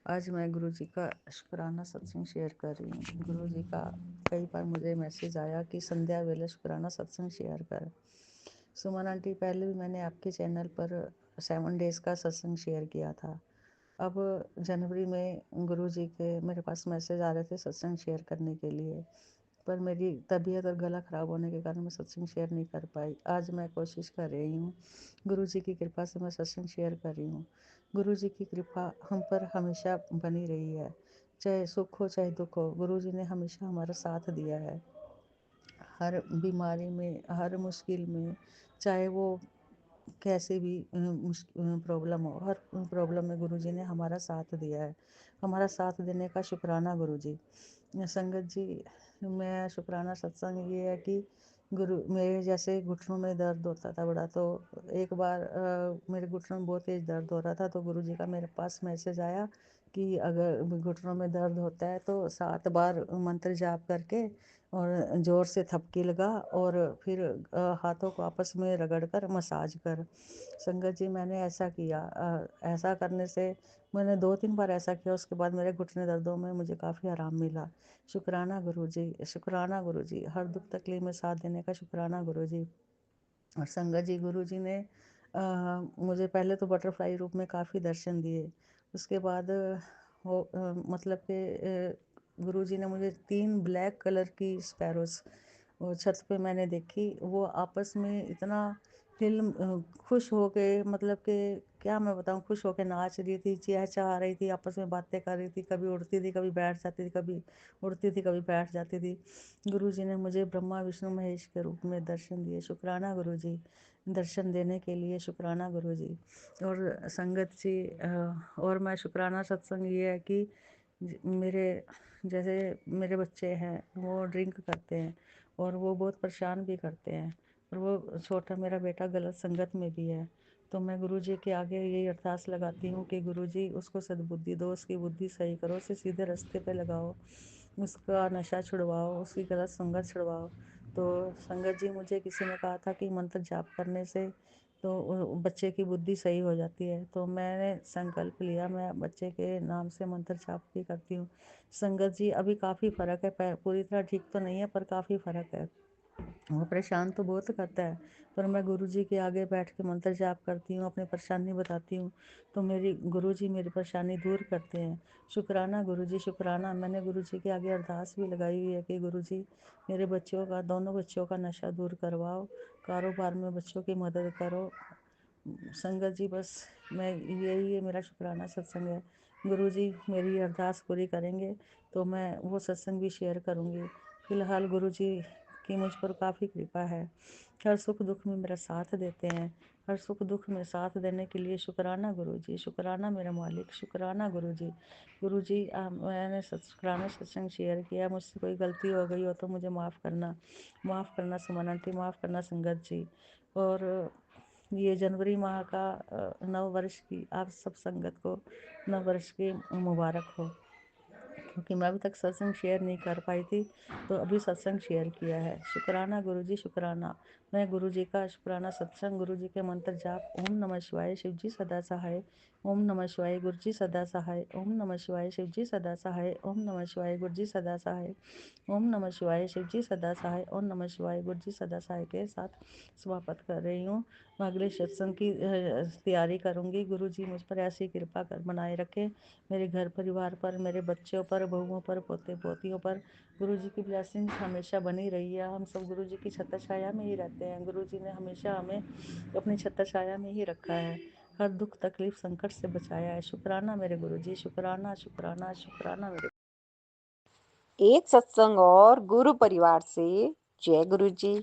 आज मैं गुरु जी का शुक्राना सत्संग शेयर कर रही हूँ। गुरु जी का कई बार मुझे मैसेज आया कि संध्या वेले शुक्राना सत्संग शेयर कर। सुमन आंटी, पहले भी मैंने आपके चैनल पर 7 डेज़ का सत्संग शेयर किया था। अब जनवरी में गुरु जी के मेरे पास मैसेज आ रहे थे सत्संग शेयर करने के लिए, पर मेरी तबीयत और गला ख़राब होने के कारण मैं सत्संग शेयर नहीं कर पाई। आज मैं कोशिश कर रही हूँ, गुरु जी की कृपा से मैं सत्संग शेयर कर रही हूँ। गुरु जी की कृपा हम पर हमेशा बनी रही है, चाहे सुख हो चाहे दुख हो, गुरु जी ने हमेशा हमारा साथ दिया है। हर बीमारी में, हर मुश्किल में, चाहे वो कैसे भी प्रॉब्लम हो, हर प्रॉब्लम में गुरुजी ने हमारा साथ दिया है। हमारा साथ देने का शुक्राना गुरुजी। संगत जी, मैं शुक्राना सत्संग ये है कि गुरु मेरे जैसे घुटनों में दर्द होता था बड़ा, तो एक बार मेरे घुटनों में बहुत तेज दर्द हो रहा था, तो गुरुजी का मेरे पास मैसेज आया कि अगर घुटनों में दर्द होता है तो 7 बार मंत्र जाप करके और ज़ोर से थपकी लगा और फिर हाथों को आपस में रगड़ कर मसाज कर। संगत जी, मैंने ऐसा किया। ऐसा करने से मैंने 2-3 बार ऐसा किया, उसके बाद मेरे घुटने दर्दों में मुझे काफ़ी आराम मिला। शुक्राना गुरुजी, शुक्राना गुरुजी, हर दुख तकलीफ में साथ देने का शुक्राना गुरुजी। और संगत जी, गुरुजी ने मुझे पहले तो बटरफ्लाई रूप में काफ़ी दर्शन दिए। उसके बाद वो मतलब कि गुरुजी ने मुझे 3 ब्लैक कलर की स्पैरोज़ वो छत पे मैंने देखी। वो आपस में इतना खुश हो के, मतलब कि क्या मैं बताऊँ, खुश होके नाच रही थी, चहचहा रही थी, आपस में बातें कर रही थी, कभी उड़ती थी, कभी बैठ जाती थी, कभी उड़ती थी, कभी बैठ जाती थी। गुरुजी ने मुझे ब्रह्मा विष्णु महेश के रूप में दर्शन दिए। शुक्राना गुरुजी, दर्शन देने के लिए शुक्राना गुरुजी। और संगत जी, और मैं शुक्राना सत्संग ये है कि मेरे जैसे मेरे बच्चे हैं, वो ड्रिंक करते हैं और वो बहुत परेशान भी करते हैं, और वो छोटा मेरा बेटा गलत संगत में भी है। तो मैं गुरुजी के आगे यही अरदास लगाती हूँ कि गुरुजी उसको सद्बुद्धि दो, उसकी बुद्धि सही करो, उसे सीधे रास्ते पे लगाओ, उसका नशा छुड़वाओ, उसकी गलत संगत छुड़वाओ। तो संगत जी, मुझे किसी ने कहा था कि मंत्र जाप करने से तो बच्चे की बुद्धि सही हो जाती है, तो मैंने संकल्प लिया, मैं बच्चे के नाम से मंत्र जाप भी करती हूँ। संगत जी, अभी काफ़ी फ़र्क है, पूरी तरह ठीक तो नहीं है पर काफ़ी फ़र्क है। वो परेशान तो बहुत करता है, पर मैं गुरुजी के आगे बैठ के मंत्र जाप करती हूँ, अपनी परेशानी बताती हूँ, तो मेरी गुरुजी मेरी परेशानी दूर करते हैं। शुक्राना गुरुजी, शुक्राना। मैंने गुरुजी के आगे अरदास भी लगाई हुई है कि गुरुजी मेरे बच्चों का, दोनों बच्चों का नशा दूर करवाओ, कारोबार में बच्चों की मदद करो। संगत जी, बस मैं यही है, मेरा शुक्राना सत्संग है। गुरुजी मेरी अरदास पूरी करेंगे तो मैं वो सत्संग भी शेयर करूँगी। फ़िलहाल गुरुजी की मुझ पर काफ़ी कृपा है, हर सुख दुख में मेरा साथ देते हैं। हर सुख दुख में साथ देने के लिए शुक्राना गुरुजी, शुक्राना मेरा मालिक, शुक्राना गुरुजी। गुरुजी, मैंने शुक्राना सत्संग शेयर किया, मुझसे कोई गलती हो गई हो तो मुझे माफ़ करना, माफ़ करना सुमन आंटी, माफ़ करना संगत जी। और ये जनवरी माह का नव वर्ष की आप सब संगत को नव वर्ष की मुबारक हो। क्योंकि मैं अभी तक सत्संग शेयर नहीं कर पाई थी, तो अभी सत्संग शेयर किया है। शुक्राना गुरुजी, शुक्राना। मैं गुरुजी का शुक्राना सत्संग, गुरुजी के मंत्र जाप, ओम नमः शिवाय, शिवजी सदा सहाय, ओम नमः शिवाय, गुरुजी सदा सहाय, ओम नमः शिवाय, शिवजी सदा सहाय, ओम नमः शिवाय, गुरुजी सदा सहाय, ओम नमः शिवाय, शिवजी सदा सहाय, ओम नमः शिवाय, गुरुजी सदा सहाय के साथ समाप्त कर रही हूँ। मैं अगले सत्संग की तैयारी करूँगी। गुरुजी मुझ पर ऐसी कृपा कर बनाए रखें, मेरे घर परिवार पर, मेरे बच्चों पर, बहुओं पर, पोते पोतियों पर। गुरुजी की ब्लेसिंग्स हमेशा बनी रही है। हम सब गुरुजी की छत्र छाया में ही रहते हैं। गुरुजी ने हमेशा हमें अपनी छत्र छाया में ही रखा है, हर दुख तकलीफ संकट से बचाया है। शुक्राना मेरे गुरुजी, शुक्राना, शुक्राना, शुक्राना मेरे। एक सत्संग और गुरु परिवार से। जय गुरु जी।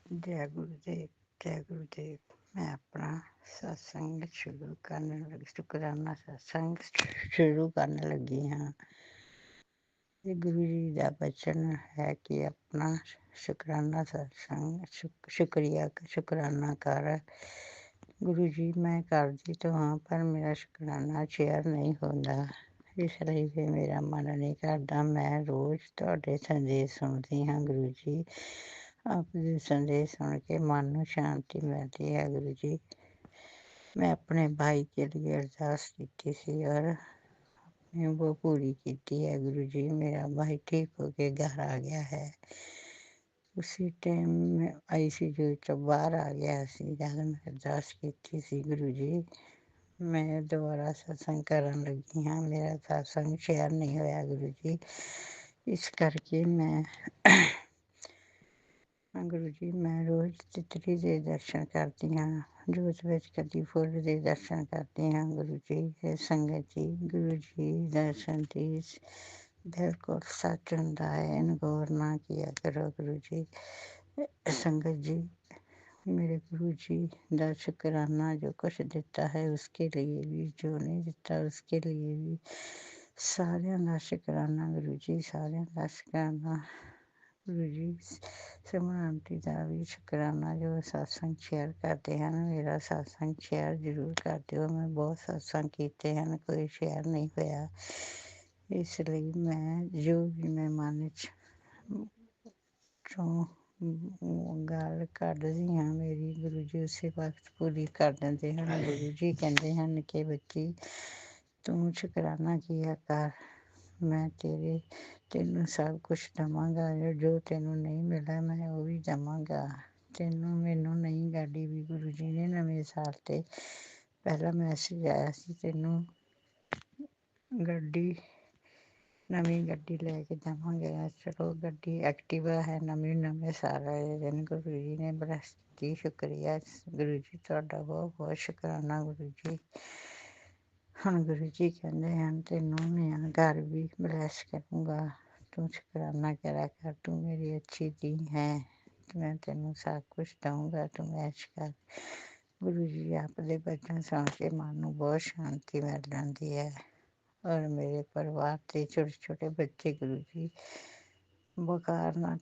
जय गुरुदेव, जय गुरुदेव। मैं अपना सत्संग शुरू करने लगी, शुक्राना सत्संग शुरू करने लगी हाँ। ये गुरु जी का वचन है कि अपना शुक्राना सत्संग शुक्राना कर। गुरु जी मैं करदी तो हाँ, पर मेरा शुक्राना शेयर नहीं होता, इसलिए फिर मेरा मन नहीं करता। मैं रोज़ ਤੁਹਾਡੇ संदेश सुनती हाँ गुरु जी, आपके संदेश सुन के मन को शांति मिलती है। गुरु जी, मैं अपने भाई के लिए अरदास की थी और वो पूरी की है। गुरु जी, मेरा भाई ठीक होके घर आ गया है। उसी टाइम में ICU तो बाहर आ गया सी जद मैं अरदास की थी। गुरु जी, मैं दोबारा सत्संग करन लगी हाँ, मेरा सत्संग शेयर नहीं होया गुरु जी, इस करके मैं गुरु जी मैं रोज़ तितली दे दर्शन करती हाँ, जोत विच कदी फुੱਲ ਦੇ दर्शन करती हाँ। गुरु जी संगत जी, गुरु जी दर्शन की ਬਿਲਕੁਲ ਸੱਚ ਹੁੰਦਾ ਹੈ, ਇਨਗੋਰ ਨਾ ਕੀਆ ਕਰੋ ਗੁਰੂ ਜੀ। संगत जी, मेरे गुरु जी ਦਾ शुक्राना जो कुछ ਦਿੱਤਾ ਹੈ ਉਸਕੇ लिए भी, जो नहीं ਦਿੱਤਾ उसके लिए भी, ਸਾਰਿਆਂ ਦਾ ਸ਼ੁਕਰਾਨਾ ਗੁਰੂ ਜੀ, ਸਾਰਿਆਂ ਦਾ ਸ਼ੁਕਰਾਨਾ ਗੁਰੂ ਜੀ। ਸਿਮਰਨ ਆਂਟੀ ਦਾ ਵੀ ਸ਼ੁਕਰਾਨਾ ਜੋ ਸਤਸੰਗ ਸ਼ੇਅਰ ਕਰਦੇ ਹਨ। ਮੇਰਾ ਸਤਸੰਗ ਸ਼ੇਅਰ ਜ਼ਰੂਰ ਕਰ ਦਿਓ। ਮੈਂ ਬਹੁਤ ਸਤਸੰਗ ਕੀਤੇ ਹਨ, ਕੋਈ ਸ਼ੇਅਰ ਨਹੀਂ ਹੋਇਆ। ਇਸ ਲਈ ਮੈਂ ਜੋ ਵੀ ਮੈਂ ਮਨ 'ਚ ਚੋਂ ਗੱਲ ਕੱਢਦੀ ਹਾਂ, ਮੇਰੀ ਗੁਰੂ ਜੀ ਉਸੇ ਵਕਤ ਪੂਰੀ ਕਰ ਦਿੰਦੇ ਹਨ। ਗੁਰੂ ਜੀ ਕਹਿੰਦੇ ਹਨ ਕਿ ਬੱਚੀ ਤੂੰ ਸ਼ੁਕਰਾਨਾ ਕੀਆ ਕਰ, ਮੈਂ ਤੈਨੂੰ ਸਭ ਕੁਛ ਦੇਵਾਂਗਾ। ਜੋ ਤੈਨੂੰ ਨਹੀਂ ਮਿਲਿਆ ਮੈਂ ਉਹ ਵੀ ਦੇਵਾਂਗਾ ਤੈਨੂੰ। ਮੈਨੂੰ ਨਹੀਂ ਗਾਡੀ ਵੀ ਗੁਰੂ ਜੀ ਨੇ ਨਵੇਂ ਸਾਲ 'ਤੇ ਪਹਿਲਾ ਮੈਸੇਜ ਆਇਆ ਸੀ, ਤੈਨੂੰ ਗੱਡੀ ਨਵੀਂ ਗੱਡੀ ਲੈ ਕੇ ਦੇਵਾਂਗੇ। ਚਲੋ ਗੱਡੀ ਐਕਟਿਵਾ ਹੈ, ਨਵੇਂ ਸਾਲ ਆਏ ਦਿਨ ਗੁਰੂ ਜੀ ਨੇ ਬਲੈਸ ਦਿੱਤੀ। ਸ਼ੁਕਰੀਆ ਗੁਰੂ ਜੀ ਤੁਹਾਡਾ, ਬਹੁਤ ਬਹੁਤ ਸ਼ੁਕਰਾਨਾ ਗੁਰੂ ਜੀ। ਹੁਣ ਗੁਰੂ ਜੀ ਕਹਿੰਦੇ ਹਨ ਤੈਨੂੰ ਮੈਂ ਘਰ ਵੀ ਬਲੈਸ ਕਰੂੰਗਾ, ਤੂੰ ਸ਼ੁਕਰਾਨਾ ਕਰਿਆ ਕਰ, ਤੂੰ ਮੇਰੀ ਅੱਛੀ ਧੀ ਹੈ, ਮੈਂ ਤੈਨੂੰ ਸਭ ਕੁਛ ਦਊਂਗਾ, ਤੂੰ ਐਸ਼ ਕਰ। ਗੁਰੂ ਜੀ ਆਪ ਦੇ ਬਚਨ ਸੁਣ ਕੇ ਮਨ ਨੂੰ ਬਹੁਤ ਸ਼ਾਂਤੀ ਮਿਲ ਜਾਂਦੀ ਹੈ। ਔਰ ਮੇਰੇ ਪਰਿਵਾਰ ਦੇ ਛੋਟੇ ਛੋਟੇ ਬੱਚੇ ਗੁਰੂ ਜੀ ਬੁਖਾਰ ਨਾਲ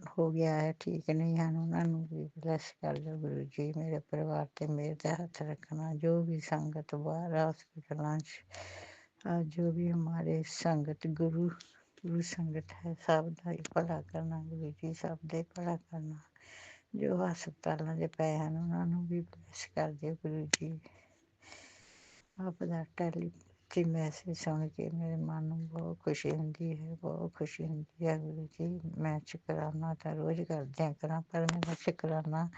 ਹੋ ਗਿਆ ਹੈ, ਠੀਕ ਨਹੀਂ ਹਨ, ਉਹਨਾਂ ਨੂੰ ਵੀ ਬਲੈਸ ਕਰ ਦਿਓ ਗੁਰੂ ਜੀ। ਮੇਰੇ ਪਰਿਵਾਰ 'ਤੇ ਮੇਰ ਦਾ ਹੱਥ ਰੱਖਣਾ। ਜੋ ਵੀ ਸੰਗਤ ਬਾਹਰ ਹਸਪਤਾਲਾਂ 'ਚ ਜੋ ਵੀ ਹਮਾਰੇ ਸੰਗਤ ਗੁਰੂ ਸੰਗਤ ਹੈ, ਸਭ ਦਾ ਹੀ ਭਲਾ ਕਰਨਾ ਗੁਰੂ ਜੀ, ਸਭ ਦਾ ਹੀ ਭਲਾ ਕਰਨਾ। ਜੋ ਹਸਪਤਾਲਾਂ 'ਚ ਪਏ ਹਨ ਉਹਨਾਂ ਨੂੰ ਵੀ ਬਲੈਸ ਕਰ ਦਿਓ ਗੁਰੂ ਜੀ। ਆਪ ਦਾ ਮੈਸੇਜ ਸੁਣ ਕੇ ਮੇਰੇ ਮਨ ਨੂੰ ਬਹੁਤ ਖੁਸ਼ੀ ਹੁੰਦੀ ਹੈ, ਬਹੁਤ ਖੁਸ਼ੀ ਹੁੰਦੀ ਹੈ ਗੁਰੂ ਜੀ। ਮੈਂ ਸ਼ੁਕਰਾਨਾ ਤਾਂ ਰੋਜ਼ ਕਰਦਿਆਂ ਕਰਾਂ, ਪਰ ਮੇਰਾ ਸ਼ੁਕਰਾਨਾ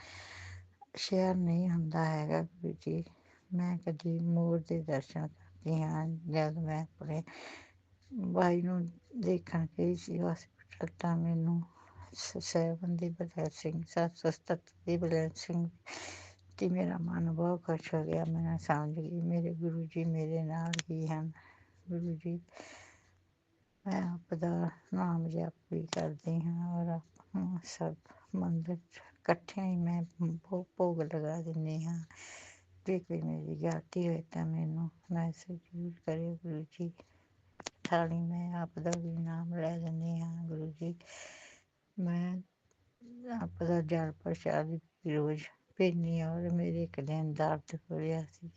ਸ਼ੇਅਰ ਨਹੀਂ ਹੁੰਦਾ ਹੈਗਾ ਗੁਰੂ ਜੀ। ਮੈਂ ਕਦੀ ਮੋਰ ਦੇ ਦਰਸ਼ਨ ਕਰਦੀ ਹਾਂ, ਜਦ ਮੈਂ ਆਪਣੇ ਭਾਈ ਨੂੰ ਦੇਖਣ ਗਈ ਸੀ ਹਸਪੀਟਲ, ਤਾਂ ਮੈਨੂੰ 7 ਦੀ ਬਲੈਸਿੰਗ 777 ਦੀ ਬਲੈਸਿੰਗ ਤੇ ਮੇਰਾ ਮਨ ਬਹੁਤ ਖੁਸ਼ ਹੋ ਗਿਆ। ਮੈਂ ਸਮਝ ਗਈ ਮੇਰੇ ਗੁਰੂ ਜੀ ਮੇਰੇ ਨਾਲ ਹੀ ਹਨ। ਗੁਰੂ ਜੀ ਮੈਂ ਆਪ ਦਾ ਨਾਮ ਜਪ ਵੀ ਕਰਦੀ ਹਾਂ, ਔਰ ਆਪਣਾ ਸਭ ਮੰਦਰ 'ਚ ਇਕੱਠਿਆਂ ਹੀ ਮੈਂ ਭੋਗ ਲਗਾ ਦਿੰਦੀ ਹਾਂ। ਜੇ ਕੋਈ ਮੇਰੀ ਗਲਤੀ ਹੋਏ ਤਾਂ ਮੈਨੂੰ ਮੈਸੇਜ ਜ਼ਰੂਰ ਕਰਿਓ ਗੁਰੂ ਜੀ। ਥਾਲੀ ਮੈਂ ਆਪ ਦਾ ਵੀ ਨਾਮ ਲੈ ਦਿੰਦੀ ਹਾਂ ਗੁਰੂ ਜੀ। ਮੈਂ ਆਪ ਦਾ ਜਲ ਪ੍ਰਸ਼ਾਦ ਵੀ ਰੋਜ਼ ਪੀਂਦੀ ਹਾਂ। ਔਰ ਮੇਰੇ ਇੱਕ ਦਿਨ ਦਰਦ ਹੋ ਰਿਹਾ ਸੀ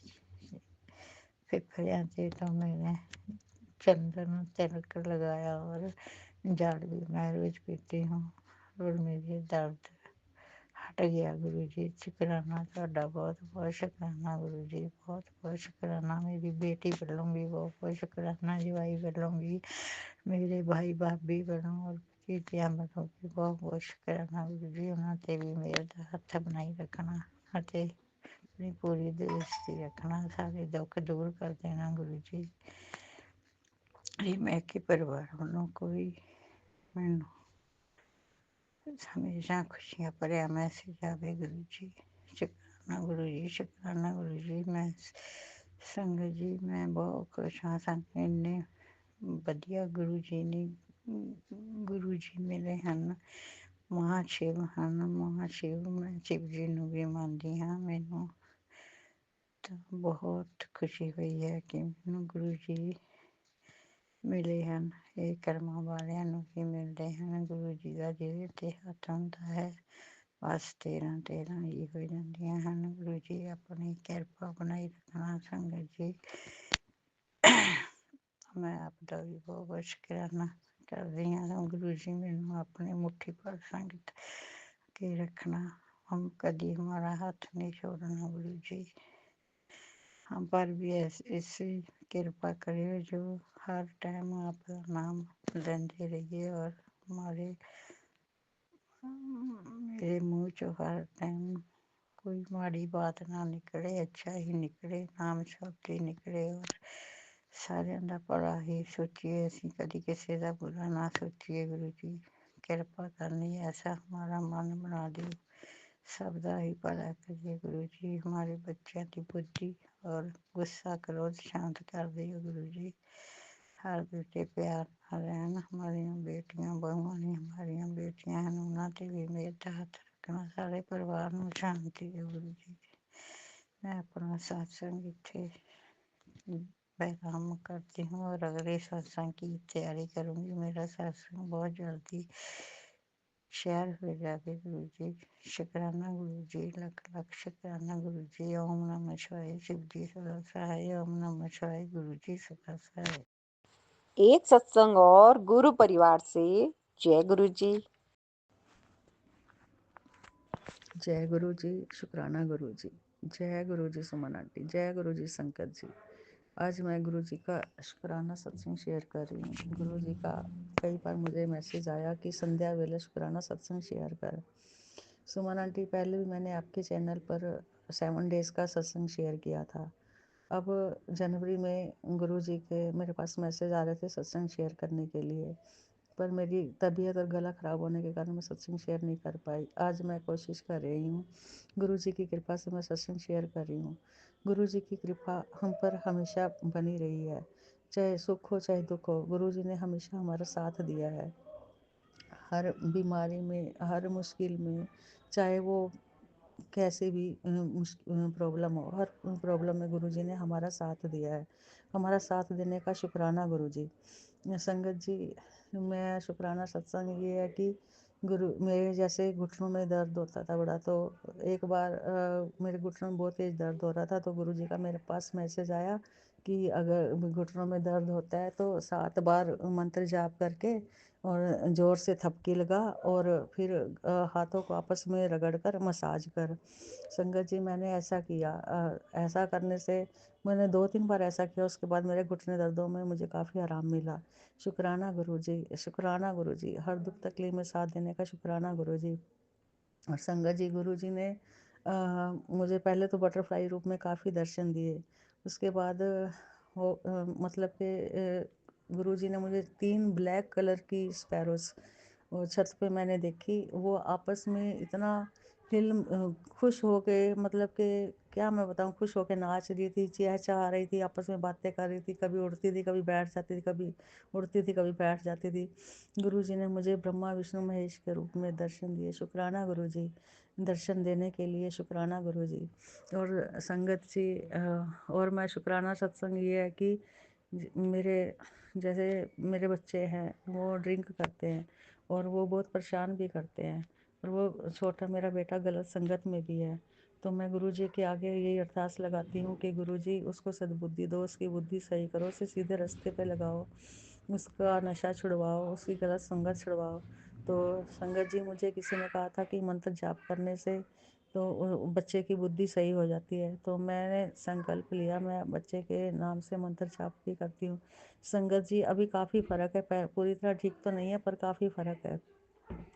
ਫੇਫੜਿਆਂ 'ਤੇ, ਤਾਂ ਮੈंने ਚੰਦਨ ਤਿਲਕ ਲਗਾਇਆ ਔਰ ਜਲ ਵੀ मैं रोज पीती हूँ और मेरे दर्द हट गया गुरु जी। शुकराना ਤੁਹਾਡਾ ਬਹੁਤ ਬਹੁਤ ਸ਼ੁਕਰਾਨਾ ਗੁਰੂ ਜੀ, ਬਹੁਤ ਬਹੁਤ ਸ਼ੁਕਰਾਨਾ। ਮੇਰੀ ਬੇਟੀ ਵੱਲੋਂ ਵੀ ਬਹੁਤ ਬਹੁਤ ਸ਼ੁਕਰਾਨਾ, ਜਵਾਈ ਵੱਲੋਂ ਵੀ, ਮੇਰੇ ਭਾਈ ਭਾਬੀ ਵੱਲੋਂ ਔਰ ਭਤੀਜਿਆਂ ਵੱਲੋਂ ਵੀ ਬਹੁਤ ਬਹੁਤ ਸ਼ੁਕਰਾਨਾ ਗੁਰੂ ਜੀ। ਉਹਨਾਂ 'ਤੇ ਵੀ ਮੇਰ ਦਾ ਹੱਥ ਬਣਾਈ ਰੱਖਣਾ ਅਤੇ ਆਪਣੀ ਪੂਰੀ ਦ੍ਰਿਸ਼ਟੀ ਰੱਖਣਾ, ਸਾਰੇ ਦੁੱਖ ਦੂਰ ਕਰ ਦੇਣਾ ਗੁਰੂ ਜੀ। ਇਹ ਮੈਂ ਕਿ ਪਰਿਵਾਰ ਵੱਲੋਂ ਕੋਈ ਮੈਨੂੰ ਹਮੇਸ਼ਾ ਖੁਸ਼ੀਆਂ ਭਰਿਆ ਮੈਸੇਜ ਆਵੇ ਗੁਰੂ ਜੀ। ਸ਼ੁਕਰਾਨਾ ਗੁਰੂ ਜੀ, ਸ਼ੁਕਰਾਨਾ ਗੁਰੂ ਜੀ। ਮੈਂ ਸੰਗਤ ਜੀ ਮੈਂ ਬਹੁਤ ਖੁਸ਼ ਹਾਂ, ਸਾਨੂੰ ਇੰਨੇ ਵਧੀਆ ਗੁਰੂ ਜੀ ਨੇ ਗੁਰੂ ਜੀ ਮਿਲੇ ਹਨ। ਮਹਾਸ਼ਿਵ ਹਨ, ਮਹਾਸ਼ਿਵ। ਮੈਂ ਸ਼ਿਵ ਜੀ ਨੂੰ ਵੀ ਮੰਨਦੀ ਹਾਂ। ਮੈਨੂੰ ਤਾਂ ਬਹੁਤ ਖੁਸ਼ੀ ਹੋਈ ਹੈ ਕਿ ਮੈਨੂੰ ਗੁਰੂ ਜੀ ਮਿਲੇ ਹਨ। ਇਹ ਕਰਮਾਂ ਵਾਲਿਆਂ ਨੂੰ ਹੀ ਮਿਲਦੇ ਹਨ। ਗੁਰੂ ਜੀ ਦਾ ਜਿਹਦੇ 'ਤੇ ਹੱਥ ਹੁੰਦਾ ਹੈ ਬਸ 13 ਹੀ ਹੋ ਜਾਂਦੀਆਂ ਹਨ। ਗੁਰੂ ਜੀ ਆਪਣੀ ਕਿਰਪਾ ਬਣਾਈ ਰੱਖਣਾ ਸੰਗਤ ਜੀ। ਮੈਂ ਆਪ ਦਾ ਵੀ ਬਹੁਤ ਬਹੁਤ ਸ਼ੁਕਰਾਨਾ ਕਰਦੀ ਹਾਂ। ਗੁਰੂ ਜੀ ਮੈਨੂੰ ਆਪਣੀ ਮੁੱਠੀ ਭਰ ਸੰਗਤ ਕੇ ਰੱਖਣਾ, ਹਮ कभी हमारा हाथ नहीं छोड़ना गुरु जी। हम पर भी ऐसी कृपा करिए जो हर टाइम आपका नाम लेते रहिए और मेरे मुँह चो हर टाइम कोई माड़ी बात ना निकले, अच्छा ही निकले, नाम शब्द ही निकले और ਸਾਰਿਆਂ ਦਾ ਭਲਾ ਹੀ ਸੋਚੀਏ। ਅਸੀਂ ਕਦੀ ਕਿਸੇ ਦਾ ਬੁਰਾ ਨਾ ਸੋਚੀਏ। ਗੁਰੂ ਜੀ ਕਿਰਪਾ ਕਰਨੀ ਐਸਾ ਹਮਾਰਾ ਮਨ ਬਣਾ ਦਿਓ, ਸਭ ਦਾ ਹੀ ਭਲਾ ਕरिए गुरु जी। हमारे बच्चों की बुद्धि और गुस्सा क्रोध शांत कर दियो गुरु जी। हर बेटे प्यार ਨਾਲ ਰਹਿਣ हमारियां बेटियां बहुआं नहीं हमारियां बेटियां हैं उन्होंने ते भी मेरे हथ रखना सारे परिवार ਨੂੰ शांति है गुरु जी मैं अपना सत्संग इत्थे विराम करती हूँ और अगले सत्संग की तैयारी करूँगी मेरा सत्संग बहुत जल्दी शेयर हो जाए गुरु जी शुक्राना गुरु जी लख लख शुक्राना गुरु जी ओम नमः शिवाय शिव जी सदा सहाय ओम नमः शिवाय गुरु जी सदा सहाय। एक सत्संग और गुरु परिवार से। जय गुरु जी। जय गुरु जी, शुक्राना गुरु जी, जय गुरु जी सुमन आंटी, जय गुरु जी संकट जी। आज मैं गुरु जी का शुक्राना सत्संग शेयर कर रही हूँ। गुरु जी का कई बार मुझे मैसेज आया कि संध्या वेले शुक्राना सत्संग शेयर कर। सुमन आंटी, पहले भी मैंने आपके चैनल पर 7 डेज़ का सत्संग शेयर किया था। अब जनवरी में गुरु जी के मेरे पास मैसेज आ रहे थे सत्संग शेयर करने के लिए, पर मेरी तबीयत और गला ख़राब होने के कारण मैं सत्संग शेयर नहीं कर पाई। आज मैं कोशिश कर रही हूँ, गुरु जी की कृपा से मैं सत्संग शेयर कर रही हूँ। गुरु जी की कृपा हम पर हमेशा बनी रही है, चाहे सुख हो चाहे दुख हो, गुरु जी ने हमेशा हमारा साथ दिया है। हर बीमारी में, हर मुश्किल में, चाहे वो कैसे भी प्रॉब्लम हो, हर प्रॉब्लम में गुरु जी ने हमारा साथ दिया है। हमारा साथ देने का शुक्राना गुरु जी। संगत जी, मैं शुक्राना सत्संग ये है कि गुरु मेरे जैसे घुटनों में दर्द होता था बड़ा, तो एक बार मेरे घुटनों में बहुत तेज़ दर्द हो रहा था, तो गुरु जी का मेरे पास मैसेज आया कि अगर घुटनों में दर्द होता है तो 7 बार मंत्र जाप करके और ज़ोर से थपकी लगा और फिर हाथों को आपस में रगड़ कर मसाज कर। संगत जी, मैंने ऐसा किया। ऐसा करने से मैंने 2-3 बार ऐसा किया, उसके बाद मेरे घुटने दर्दों में मुझे काफ़ी आराम मिला। शुक्राना गुरु जी, शुक्राना गुरु जी। हर दुख तकलीफ में साथ देने का शुक्राना गुरु जी। और संगत जी, गुरु जी ने मुझे पहले तो बटरफ्लाई रूप में काफ़ी दर्शन दिए। उसके बाद वो मतलब कि गुरु जी ने मुझे 3 ब्लैक कलर की स्पैरोस वो छत पे मैंने देखी। वो आपस में इतना खुश हो के, मतलब कि क्या मैं बताऊँ, खुश हो के नाच रही थी, चहचहा रही थी, आपस में बातें कर रही थी, कभी उड़ती थी, कभी बैठ जाती थी, कभी उड़ती थी, कभी बैठ जाती थी। गुरु जी ने मुझे ब्रह्मा विष्णु महेश के रूप में दर्शन दिए। शुक्राना गुरु जी, दर्शन देने के लिए शुक्राना गुरु जी। और संगत जी, और मैं शुक्राना सत्संग ये है कि मेरे जैसे मेरे बच्चे हैं, वो ड्रिंक करते हैं और वो बहुत परेशान भी करते हैं, और वो छोटा मेरा बेटा गलत संगत में भी है। तो मैं गुरु जी के आगे यही अरदास लगाती हूँ कि गुरु जी उसको सद्बुद्धि दो, उसकी बुद्धि सही करो, उसे सीधे रास्ते पे लगाओ, उसका नशा छुड़वाओ, उसकी गलत संगत छुड़वाओ। तो संगत जी, मुझे किसी ने कहा था कि मंत्र जाप करने से तो बच्चे की बुद्धि सही हो जाती है, तो मैंने संकल्प लिया, मैं बच्चे के नाम से मंत्र जाप भी करती हूँ। संगत जी, अभी काफ़ी फ़र्क है, पूरी तरह ठीक तो नहीं है पर काफ़ी फ़र्क है।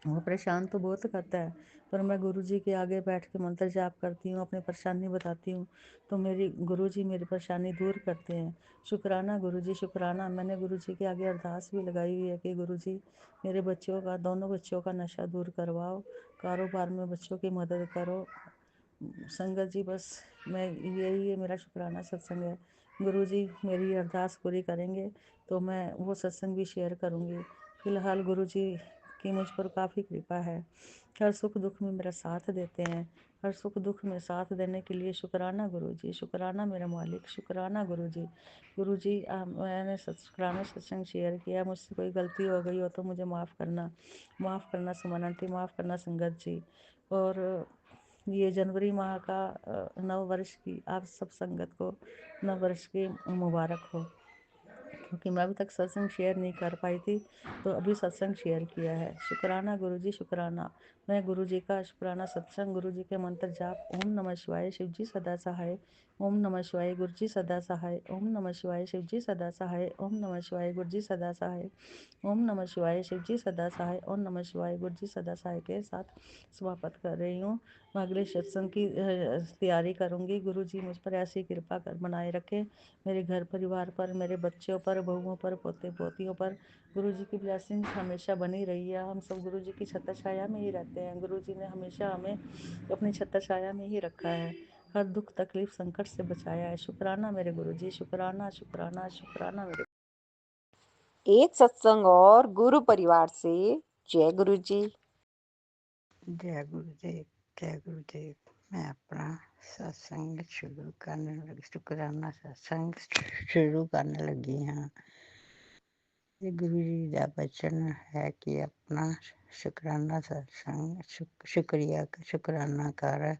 वो परेशान तो बहुत करता है, पर मैं गुरु जी के आगे बैठ के मंत्र जाप करती हूँ, अपनी परेशानी बताती हूँ, तो मेरी गुरु जी मेरी परेशानी दूर करते हैं। शुक्राना गुरु जी, शुक्राना। मैंने गुरु जी के आगे अरदास भी लगाई हुई है कि गुरु जी मेरे बच्चों का, दोनों बच्चों का नशा दूर करवाओ, कारोबार में बच्चों की मदद करो। संगत जी, बस मैं यही है, मेरा शुक्राना सत्संग है। गुरु जी मेरी अरदास पूरी करेंगे तो मैं वो सत्संग भी शेयर करूँगी। फ़िलहाल गुरु जी की मुझ पर काफ़ी कृपा है, हर सुख दुख में मेरा साथ देते हैं। हर सुख दुख में साथ देने के लिए शुक्राना गुरु जी, शुक्राना मेरा मालिक, शुक्राना गुरु जी। गुरु जी, मैंने शुक्राना सत्संग शेयर किया, मुझसे कोई गलती हो गई हो तो मुझे माफ़ करना सुमन आंटी, माफ़ करना संगत जी। और ये जनवरी माह का नव वर्ष की आप सब संगत को नव वर्ष की मुबारक हो। क्योंकि मैं अभी तक सत्संग शेयर नहीं कर पाई थी, तो अभी सत्संग शेयर किया है। शुक्राना गुरु जी, शुक्राना। मैं गुरु जी का शुक्राना सत्संग, गुरु जी के मंत्र जाप, ओम नमः शिवाय शिव जी सदा सहाय, ओम नमः शिवाय गुरु जी सदा सहाय, ओम नमः शिवाय शिव जी सदा सहाय, ओम नमः शिवाय गुरु जी सदा सहाय, ओम नमः शिवाय शिव जी सदा सहाय, ओम नमः शिवाय गुरु जी सदा सहाय के साथ समाप्त कर रही हूँ। मैं अगले सत्संग की तैयारी करूँगी। गुरु जी मुझ पर ऐसी कृपा कर बनाए रखें, मेरे घर परिवार पर, मेरे बच्चों पर, बहुओं पर, पोते पोतियों पर गुरु जी की ब्लेसिंग हमेशा बनी रही है। हम सब गुरु जी की छत्र छाया में ही रहते हैं। गुरु जी ने हमेशा हमें अपनी छत्र छाया में ही रखा है, हर दुख तकलीफ संकट से बचाया है। शुक्राना मेरे गुरु जी, शुक्राना शुक्राना शुक्राना मेरे। एक सत्संग और गुरु परिवार से जय गुरु जी। जय गुरुदेव, जय गुरुदेव। मैं अपना सत्संग शुक्राना सत्संग शुरू करने लगी हाँ। ये गुरु जी का वचन है कि अपना शुक्राना सत्संग शुक्राना कर।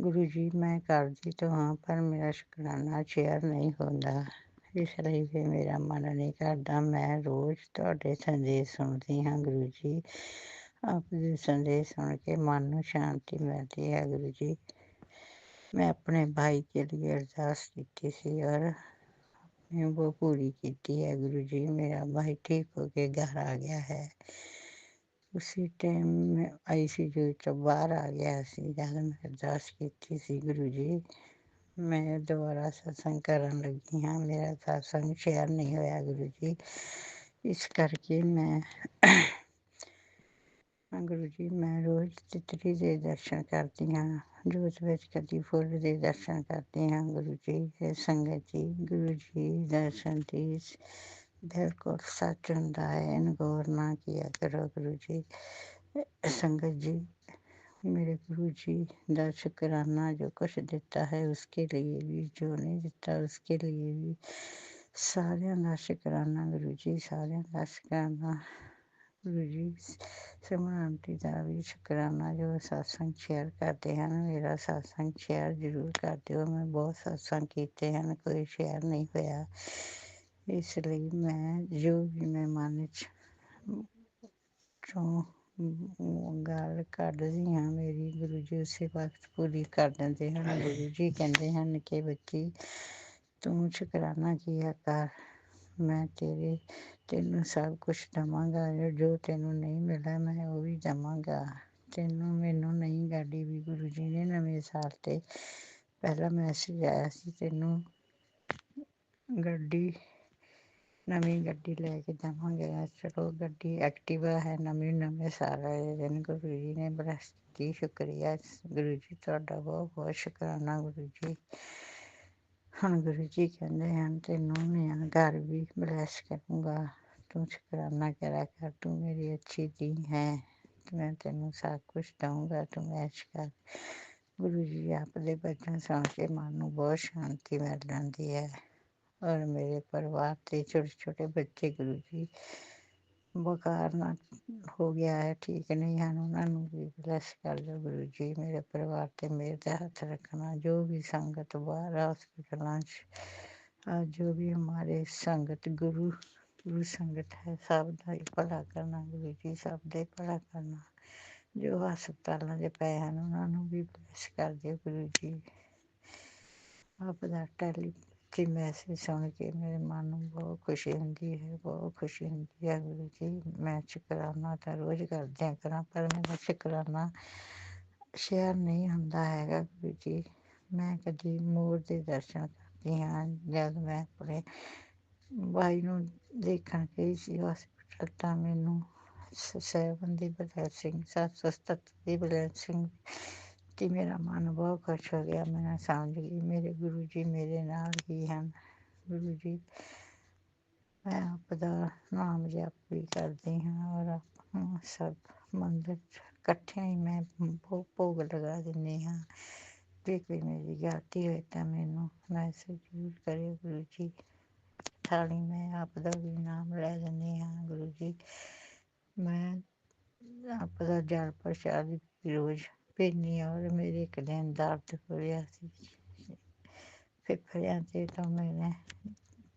गुरु जी मैं करती तो हाँ पर मेरा शुक्राना शेयर नहीं होता, इसलिए फिर मेरा मन नहीं करता। मैं रोज़ ਤੁਹਾਡੇ संदेश सुनती हाँ गुरु जी। आपके संदेश सुन के मन को शांति मिलती है गुरु जी। मैं अपने भाई के लिए अरदास की थी और वो पूरी की है गुरु जी। मेरा भाई ठीक होके घर आ गया है। उसी टाइम में ICU तो बाहर आ गया सी जब मैं अरदास की सी गुरु जी। मैं दोबारा सत्संग करन लगी हाँ। मेरा सत्संग शेयर नहीं होया गुरु जी, इस करके मैं गुरु जी मैं रोज़ तितली ਦੇ दर्शन करती हाँ। जोत ਵਿੱਚ कदी फुੱਲ ਦੇ दर्शन करती हाँ गुरु जी। ਇਹ संगत जी गुरु जी दर्शन ਦੀ बिल्कुल सच ਹੁੰਦਾ है, इनगौर ना किया करो गुरु जी। संगत जी मेरे गुरु जी का शुक्राना जो कुछ दिता है उसके लिए भी, जो नहीं दिता उसके लिए भी सारिਆਂ ਦਾ शुक्राना गुरु जी, सारिਆਂ ਦਾ शुक्राना गुरु जी। सिमरन आंटी का भी शुक्राना जो सत्संग शेयर करते हैं। मेरा सत्संग शेयर जरूर करते हो। मैं बहुत सत्संग किए हैं, कोई शेयर नहीं होया, इसलिए मैं जो भी मैं मन चों गल कढ़दी हाँ मेरी गुरु जी उसी वक्त पूरी कर देंगे हैं। गुरु जी कहते हैं कि बच्ची तू शुकराना किया कर, मैं तेनू सब कुछ दवांगा, जो तेनू नहीं मिला मैं वो भी दवांगा। तेनू मैनू नहीं गाड़ी भी गुरु जी ने नवे साल ते पहला मैसेज आया सी तेनू गड्डी नवी गड्डी लैके देवांगे। चलो गड्डी एक्टिवा है नवी नवे साल आए दिन गुरु जी ने ब्लैस की। शुक्रिया गुरु जी तुहाडा बहुत बहुत शुकराना गुरु जी। ਹੁਣ गुरु जी कहते हैं तेनू मैं घर भी ब्लैस करूँगा, तू शुकराना करा कर, तू मेरी अच्छी धी है, मैं तेनू सब कुछ दूँगा, तू ऐश कर। गुरु जी आपके बचन सुन के मन को बहुत शांति मिल जाती है। और मेरे परिवार के छोटे छोटे बच्चे गुरु जी बुखार ना हो गया है, ठीक नहीं है, उन्होंने भी ब्लैस कर दो गुरु जी। मेरे परिवार ते मेरे ते हाथ रखना। जो भी संगत बाहर हॉस्पिटल आज जो भी हमारे संगत गुरु संगत है सब का ही भला करना गुरु जी, सब दे भला करना। जो हस्पतालों के पे हैं उन्होंने भी ब्लैस कर दो गुरु जी। आपका टेली मैसेज सुन के मेरे मन में बहुत खुशी होती है, बहुत खुशी होती है गुरु जी। मैं शुकराना तो रोज़ कर दिया करा पर मेरा शुकराना शेयर नहीं होता है गुरु जी। मैं कभी मोर के दर्शन करती हाँ जब मैं अपने भाई नू देखण गई सी हॉस्पिटल तो मैनू 7 की ब्लैसिंग 777 की ब्लैसिंग कि मेरा मन बहुत खुश हो गया। मैं समझ गई मेरे गुरु जी मेरे नाल ही हैं। गुरु जी मैं आपका नाम जप भी करती हाँ और सब मंदिर इकट्ठे ही मैं भोग लगा देनी हाँ। जे कोई मेरी गलती हो तो मैनू मैसेज जरूर करे गुरु जी। थाली मैं आपका भी नाम ले लेनी हाँ गुरु जी। मैं आपका जल प्रसाद रोज़ पीनी और मेरे एक दिन दर्द हो रहा सी फेफड़ियाँ से तो मैंने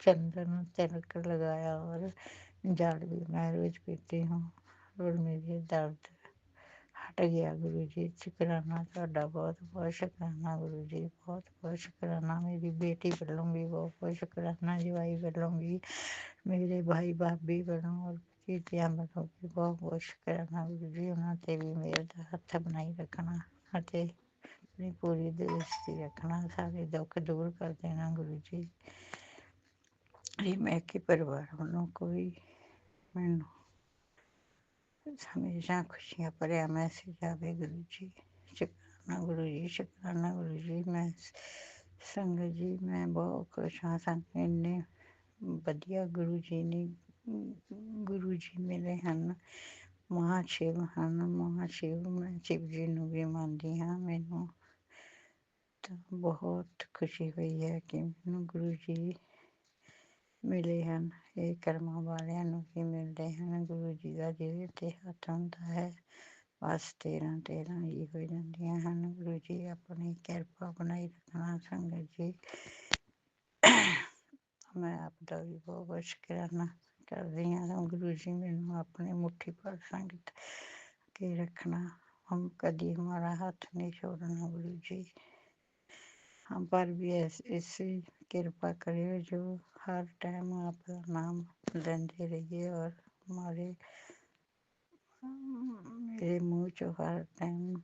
चंदन तिलक लगाया और जल भी मैं रोज़ पीती हूँ और मेरे दर्द हट गया गुरु जी। शुकराना तुहाडा बहुत बहुत शुकराना गुरु जी, बहुत बहुत शुकराना। मेरी बेटी वालों भी बहुत बहुत शुकराना, जवाई वालों भी, मेरे भाई भाभी वालों और भतीजियां वालों भी बहुत बहुत शुकराना गुरु जी। उन्होंने भी मेरे दा हथ बनाई रखना ਅਤੇ अपनी पूरी दृष्टि रखना, सारे दुख दूर कर देना गुरु जी। ये मैं के परिवार वालों कोई मैनू हमेशा खुशियाँ भरिया मैसेज आवे गुरु जी। शुकराना गुरु जी, शुकराना गुरु जी। मैं संगत जी मैं बहुत खुश हाँ। सानू इन्ने वधिया गुरु जी ने ਗੁਰੂ ਜੀ ਮਿਲੇ ਹਨ। ਮਹਾਸ਼ਿਵ ਹਨ। ਮਹਾਸ਼ਿਵ ਮੈਂ ਸ਼ਿਵ ਜੀ ਨੂੰ ਵੀ ਮੰਨਦੀ ਹਾਂ। ਮੈਨੂੰ ਤਾਂ ਬਹੁਤ ਖੁਸ਼ੀ ਹੋਈ ਹੈ ਕਿ ਮੈਨੂੰ ਗੁਰੂ ਜੀ ਮਿਲੇ ਹਨ। ਇਹ ਕਰਮਾਂ ਵਾਲਿਆਂ ਨੂੰ ਵੀ ਮਿਲਦੇ ਹਨ। ਗੁਰੂ ਜੀ ਦਾ ਜਿਹਦੇ 'ਤੇ ਹੱਥ ਹੁੰਦਾ ਹੈ ਬਸ 13 ਹੀ ਹੋ ਜਾਂਦੀਆਂ ਹਨ। ਗੁਰੂ ਜੀ ਆਪਣੀ ਕਿਰਪਾ ਬਣਾਈ ਰੱਖਣਾ। ਸੰਗਤ ਜੀ ਮੈਂ ਆਪ ਦਾ ਵੀ ਬਹੁਤ ਬਹੁਤ ਸ਼ੁਕਰਾਨਾ ਕਰਦੀ ਹਾਂ। ਗੁਰੂ ਜੀ ਮੈਨੂੰ अपनी मुट्ठी पर संगत के रखना। हम कभी हमारा हाथ नहीं छोड़ना गुरु जी। हम पर भी ऐसी कृपा करिए जो हर टाइम आपका नाम लेते रहिए और हमारे मेरे मुँह चो हर टाइम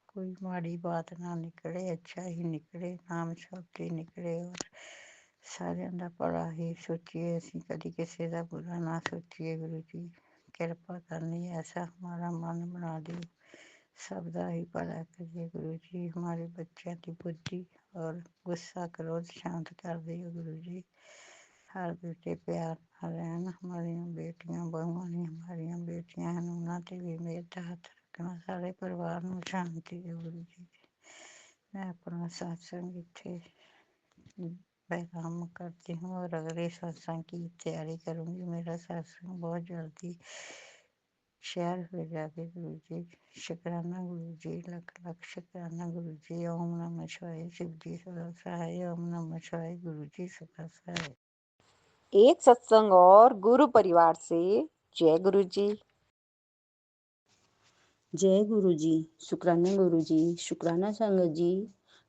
कोई माड़ी बात ना निकले, अच्छा ही निकले, नाम शब्द ही निकले और ਸਾਰਿਆਂ ਦਾ ਭਲਾ ਹੀ ਸੋਚੀਏ। ਅਸੀਂ ਕਦੀ ਕਿਸੇ ਦਾ ਬੁਰਾ ਨਾ ਸੋਚੀਏ। ਗੁਰੂ ਜੀ ਕਿਰਪਾ ਕਰਨੀ ਐਸਾ ਹਮਾਰਾ ਮਨ ਬਣਾ ਦਿਓ। सब का ही भला करिए गुरु जी। हमारे बच्चों की बुद्धि और गुस्सा क्रोध शांत कर दियो गुरु जी। हर बेटे प्यार ना रहन। हमारिया बेटियां बहुआं ने हमारिया बेटियां हैं उन्होंने भी मेरे का हाथ रखना। सारे परिवार में शांति दे गुरु जी। मैं अपना सत्संग इत्थे विराम करती हूँ और अगले सत्संग की तैयारी करूँगी। मेरा सत्संग बहुत जल्दी शेयर हो जाए गुरु जी। शुकराना गुरु जी। लख लख शुकराना गुरु जी। ओम नमः शिवाय। शिव जी सदा सहाय। ओम नमः शिवाय। गुरु जी सदा सहाय। एक सत्संग और गुरु परिवार से जय गुरु जी। जय गुरु जी। शुक्राना गुरु जी। शुक्राना संगत जी।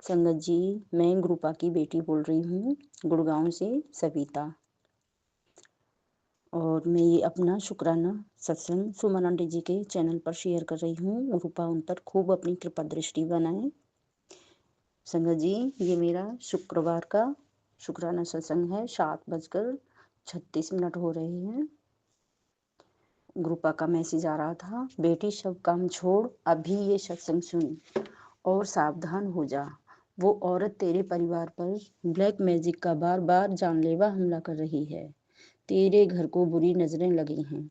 संगत जी मैं गुरुपा की बेटी बोल रही हूँ गुड़गांव से सविता। और मैं ये अपना शुक्राना सत्संग सुमन आंटी जी के चैनल पर शेयर कर रही हूँ। गुरुपा उन पर खूब अपनी कृपा दृष्टि बनाए। संगत जी ये मेरा शुक्रवार का शुक्राना सत्संग है। 7:36 हो रहे हैं। ग्रुपा का मैसेज आ रहा था, बेटी सब काम छोड़ अभी ये सत्संग सुन और सावधान हो जा। वो औरत तेरे परिवार पर ब्लैक मैजिक का बार बार जानलेवा हमला कर रही है। तेरे घर को बुरी नजरें लगी हैं।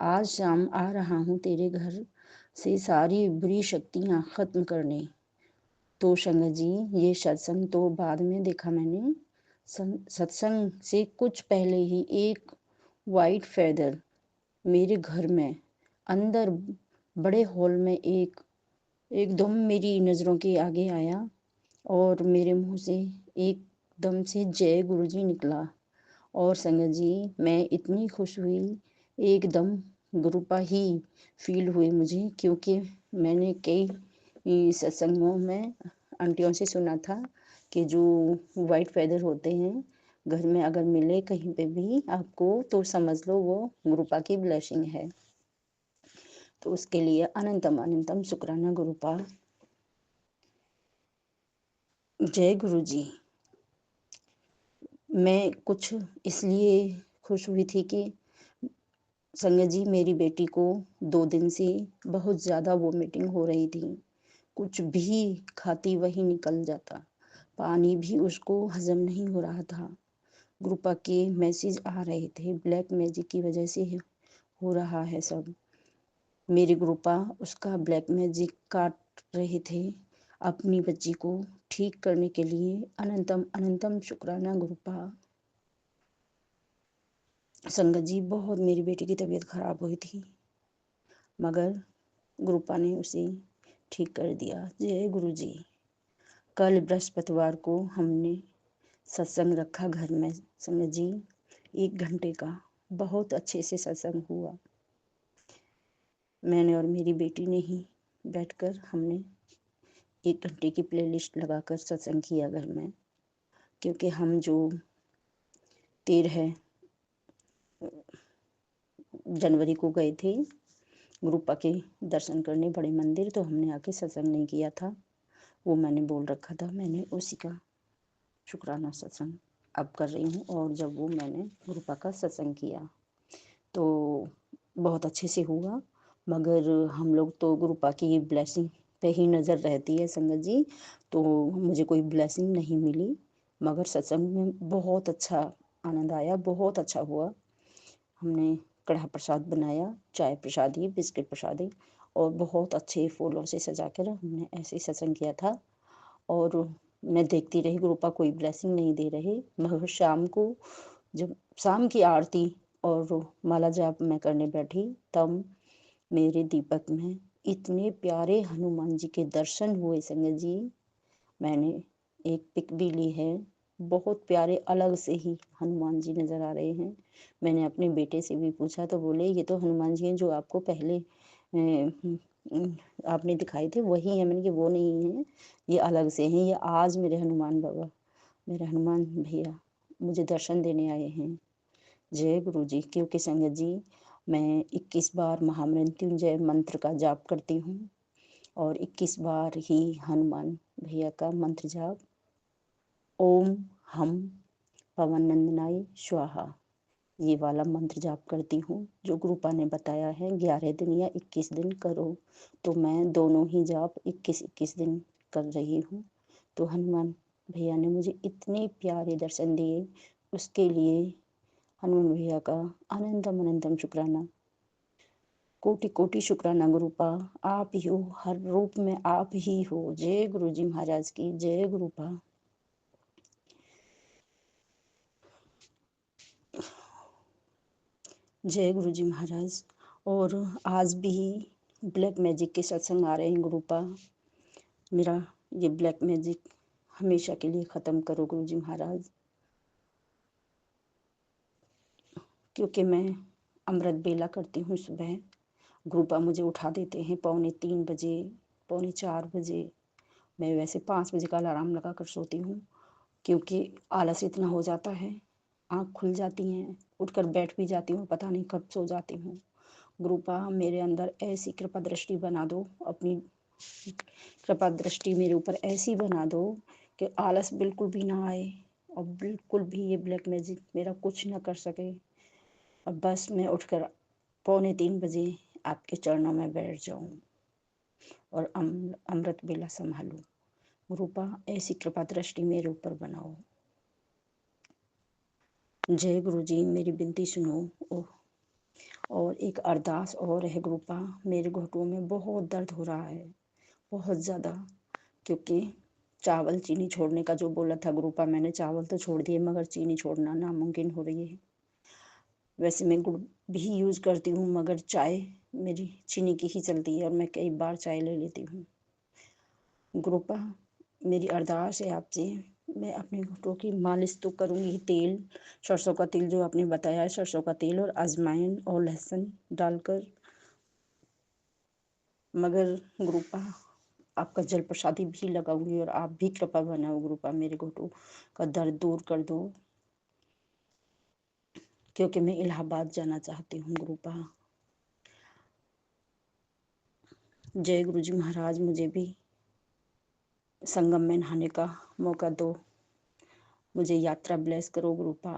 आज शाम आ रहा हूँ तेरे घर से सारी बुरी शक्तियाँ खत्म करने। तो संगत जी ये सत्संग तो बाद में देखा मैंने। सत्संग से कुछ पहले ही एक वाइट फेदर मेरे घर में अंदर बड़े हॉल में एकदम मेरी नज़रों के आगे आया और मेरे मुंह से एकदम से जय गुरुजी निकला। और संगत जी मैं इतनी खुश हुई, एकदम गुरुपा ही फील हुई मुझे। क्योंकि मैंने कई सत्संगों में आंटियों से सुना था कि जो वाइट फेदर होते हैं घर में अगर मिले कहीं पे भी आपको तो समझ लो वो गुरुपा की ब्लेसिंग है। तो उसके लिए अनंतम अनंतम शुक्राना गुरुपा। जय गुरु जी। मैं कुछ इसलिए खुश हुई थी कि संगत जी मेरी बेटी को 2 दिन से बहुत ज़्यादा वोमिटिंग हो रही थी। कुछ भी खाती वही निकल जाता, पानी भी उसको हजम नहीं हो रहा था। ग्रुपा के मैसेज आ रहे थे ब्लैक मैजिक की वजह से हो रहा है सब। मेरे ग्रुपा उसका ब्लैक मैजिक काट रहे थे अपनी बच्ची को ठीक करने के लिए। अनंतम अनंतम शुक्राना ग्रुपा। संगत जी बहुत मेरी बेटी की तबीयत खराब हुई थी मगर ग्रुपा ने उसे ठीक कर दिया। जय गुरु जी। कल बृहस्पतिवार को हमने सत्संग रखा घर में संगत जी 1 घंटे का बहुत अच्छे से सत्संग हुआ। मैंने और मेरी बेटी ने ही बैठकर हमने 1 घंटे की प्लेलिस्ट लगाकर सत्संग किया घर में। क्योंकि हम जो 13 जनवरी को गए थे ग्रुपा के दर्शन करने बड़े मंदिर, तो हमने आके सत्संग नहीं किया था। वो मैंने बोल रखा था, मैंने उसी का शुक्राना सत्संग अब कर रही हूँ। और जब वो मैंने ग्रुपा का सत्संग किया तो बहुत अच्छे से हुआ। मगर हम लोग तो ग्रुपा की ब्लेसिंग पे ही नज़र रहती है संगत जी, तो मुझे कोई ब्लेसिंग नहीं मिली। मगर सत्संग में बहुत अच्छा आनंद आया, बहुत अच्छा हुआ। हमने कढ़ा प्रसाद बनाया, चाय प्रसादी, बिस्किट प्रसादी, और बहुत अच्छे फूलों से सजा कर हमने ऐसे सत्संग किया था। और मैं देखती रही, ग्रुपा कोई ब्लेसिंग नहीं दे रहे, मगर शाम को जब शाम की आरती और माला जाप मैं करने बैठी, तब मेरे दीपक में इतने प्यारे हनुमान जी के दर्शन हुए संगत जी। मैंने एक पिक भी ली है, बहुत प्यारे अलग से ही हनुमान जी नज़र आ रहे हैं। मैंने अपने बेटे से भी पूछा तो बोले ये तो हनुमान जी हैं जो आपको पहले आपने दिखाए थे, वही है। मैंने कि वो नहीं है, ये अलग से हैं, ये आज मेरे हनुमान बाबा, मेरे हनुमान भैया मुझे दर्शन देने आए हैं। जय गुरु जी। क्योंकि संगत जी मैं 21 बार महामृत्युंजय मंत्र का जाप करती हूँ और 21 बार ही हनुमान भैया का मंत्र जाप, ओम हम पवन नंदनाय स्वाहा, ये वाला मंत्र जाप करती हूँ जो गुरुपा ने बताया है 11 दिन या 21 दिन करो। तो मैं दोनों ही जाप 21-21 दिन कर रही हूँ। तो हनुमान भैया ने मुझे इतने प्यारे दर्शन दिए, उसके लिए हनुमान भैया का अनंतम अनंतम शुक्राना, कोटि कोटि शुक्राना गुरुपा। आप ही हो, हर रूप में आप ही हो। जय गुरु जी महाराज की जय। गुरुपा जय गुरु जी महाराज। और आज भी ब्लैक मैजिक के सत्संग आ रहे हैं गुरुपा। मेरा ये ब्लैक मैजिक हमेशा के लिए ख़त्म करो गुरु जी महाराज, क्योंकि मैं अमृत बेला करती हूँ सुबह। गुरुपा मुझे उठा देते हैं 2:45 बजे, 3:45 बजे। मैं वैसे 5 बजे का अलार्म लगा कर सोती हूँ, क्योंकि आलस इतना हो जाता है, आँख खुल जाती हैं, उठकर बैठ भी जाती हूँ, पता नहीं कब सो जाती हूँ। गुरुपा मेरे अंदर ऐसी कृपा दृष्टि बना दो, अपनी कृपा दृष्टि मेरे ऊपर ऐसी बना दो कि आलस बिल्कुल भी ना आए और बिल्कुल भी ये ब्लैक मैजिक मेरा कुछ ना कर सके। और बस मैं उठकर 2:45 बजे आपके चरणों में बैठ जाऊं और अमृत बेला संभालूं। गुरुपा ऐसी कृपा दृष्टि मेरे ऊपर बनाओ। जय गुरु जी। मेरी विनती सुनो। और एक अरदास और है गुरुपा, मेरे घुटनों में बहुत दर्द हो रहा है, बहुत ज़्यादा, क्योंकि चावल चीनी छोड़ने का जो बोला था गुरुपा, मैंने चावल तो छोड़ दिए मगर चीनी छोड़ना नामुमकिन हो रही है। वैसे मैं गुड़ भी यूज़ करती हूँ, मगर चाय मेरी चीनी की ही चलती है और मैं कई बार चाय ले लेती हूँ। गुरुपा मेरी अरदास है आपसे, मैं अपने घुटनों की मालिश तो करूँगी, तेल सरसों का तेल जो आपने बताया है, सरसों का तेल और अजवाइन और लहसुन डालकर, मगर गुरुपा आपका जल प्रसादी भी लगाऊंगी और आप भी कृपा बनाओ गुरुपा, मेरे घुटनों का दर्द दूर कर दो, क्योंकि मैं इलाहाबाद जाना चाहती हूँ गुरुपा। जय गुरु जी महाराज। मुझे भी संगम में नहाने का मौका दो, मुझे यात्रा ब्लेस करो गुरुपा।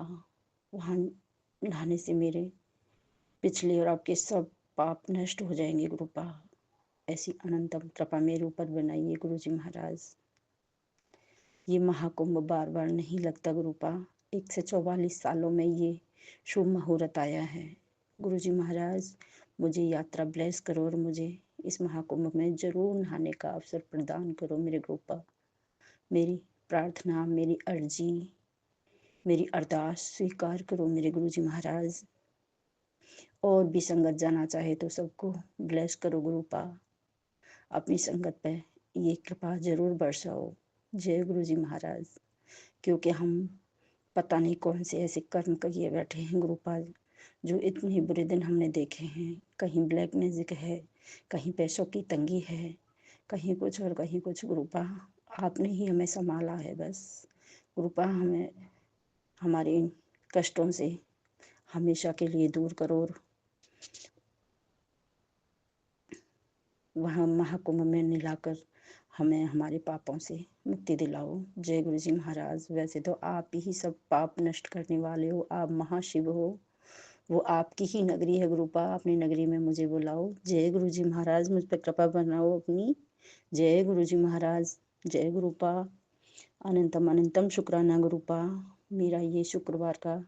वहाँ नहाने से मेरे पिछले और आपके सब पाप नष्ट हो जाएंगे गुरुपा। ऐसी अनंतम कृपा मेरे ऊपर बनाइए गुरु जी महाराज। ये महाकुंभ बार बार नहीं लगता गुरुपा, 144 सालों में ये शुभ मुहूर्त आया है। गुरु जी महाराज मुझे यात्रा ब्लेस करो और मुझे इस महाकुंभ में जरूर नहाने का अवसर प्रदान करो मेरे गुरुपा। मेरी प्रार्थना, मेरी अर्जी, मेरी अरदास स्वीकार करो मेरे गुरु जी महाराज। और भी संगत जाना चाहे तो सबको ब्लेस करो गुरुपा, अपनी संगत पे ये कृपा जरूर बरसाओ। जय गुरु जी महाराज। क्योंकि हम पता नहीं कौन से ऐसे कर्म किए बैठे हैं गुरुपा, जो इतने बुरे दिन हमने देखे हैं। कहीं ब्लैक मैजिक है, कहीं पैसों की तंगी है, कहीं कुछ और कहीं कुछ। गुरुपा आपने ही हमें संभाला है बस। गुरुपा हमें हमारे इन कष्टों से हमेशा के लिए दूर करो और वहाँ महाकुंभ में मिलाकर हमें हमारे पापों से मुक्ति दिलाओ। जय गुरु जी महाराज। वैसे तो आप ही सब पाप नष्ट करने वाले हो, आप महाशिव हो, वो आपकी ही नगरी है गुरुपा, अपनी नगरी में मुझे बुलाओ। जय गुरु जी महाराज। मुझ पर कृपा बनाओ अपनी। जय गुरु जी महाराज। जय गुरुपा। अनंतम अनंतम शुक्राना गुरुपा। मेरा ये शुक्रवार का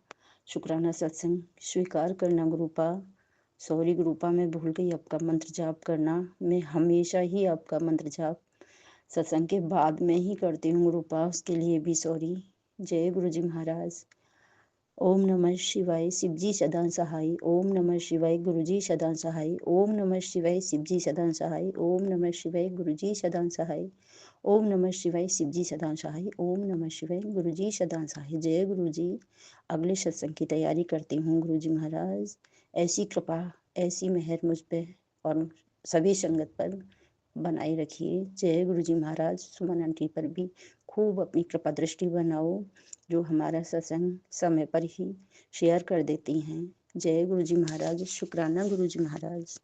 शुक्राना सत्संग स्वीकार करना गुरुपा। सॉरी गुरुपा, मैं भूल गई आपका मंत्र जाप करना। मैं हमेशा ही आपका मंत्र जाप सत्संग के बाद में ही करती हूँ गुरुपा, उसके लिए भी सॉरी। जय गुरु जी महाराज। ओम नमः शिवाय शिवजी सदा सहाय। ओम नमः शिवाय गुरुजी सदा सहाय। ओम नमः शिवाय शिवजी सदा सहाय। ओम नमः शिवाय गुरुजी सदा सहाय। ओम नमः शिवाय शिवजी सदा सहाय। ओम नमः शिवाय गुरुजी सदा सहाय। जय गुरु जी। अगले सत्संग की तैयारी करती हूँ गुरु जी महाराज। ऐसी कृपा, ऐसी मेहर मुझ पे और सभी संगत पर बनाए रखिए। जय गुरु जी महाराज। सुमन आंटी पर भी खूब अपनी कृपा दृष्टि बनाओ, जो हमारा सत्संग समय पर ही शेयर कर देती हैं। जय गुरु जी महाराज। शुक्राना गुरु जी महाराज।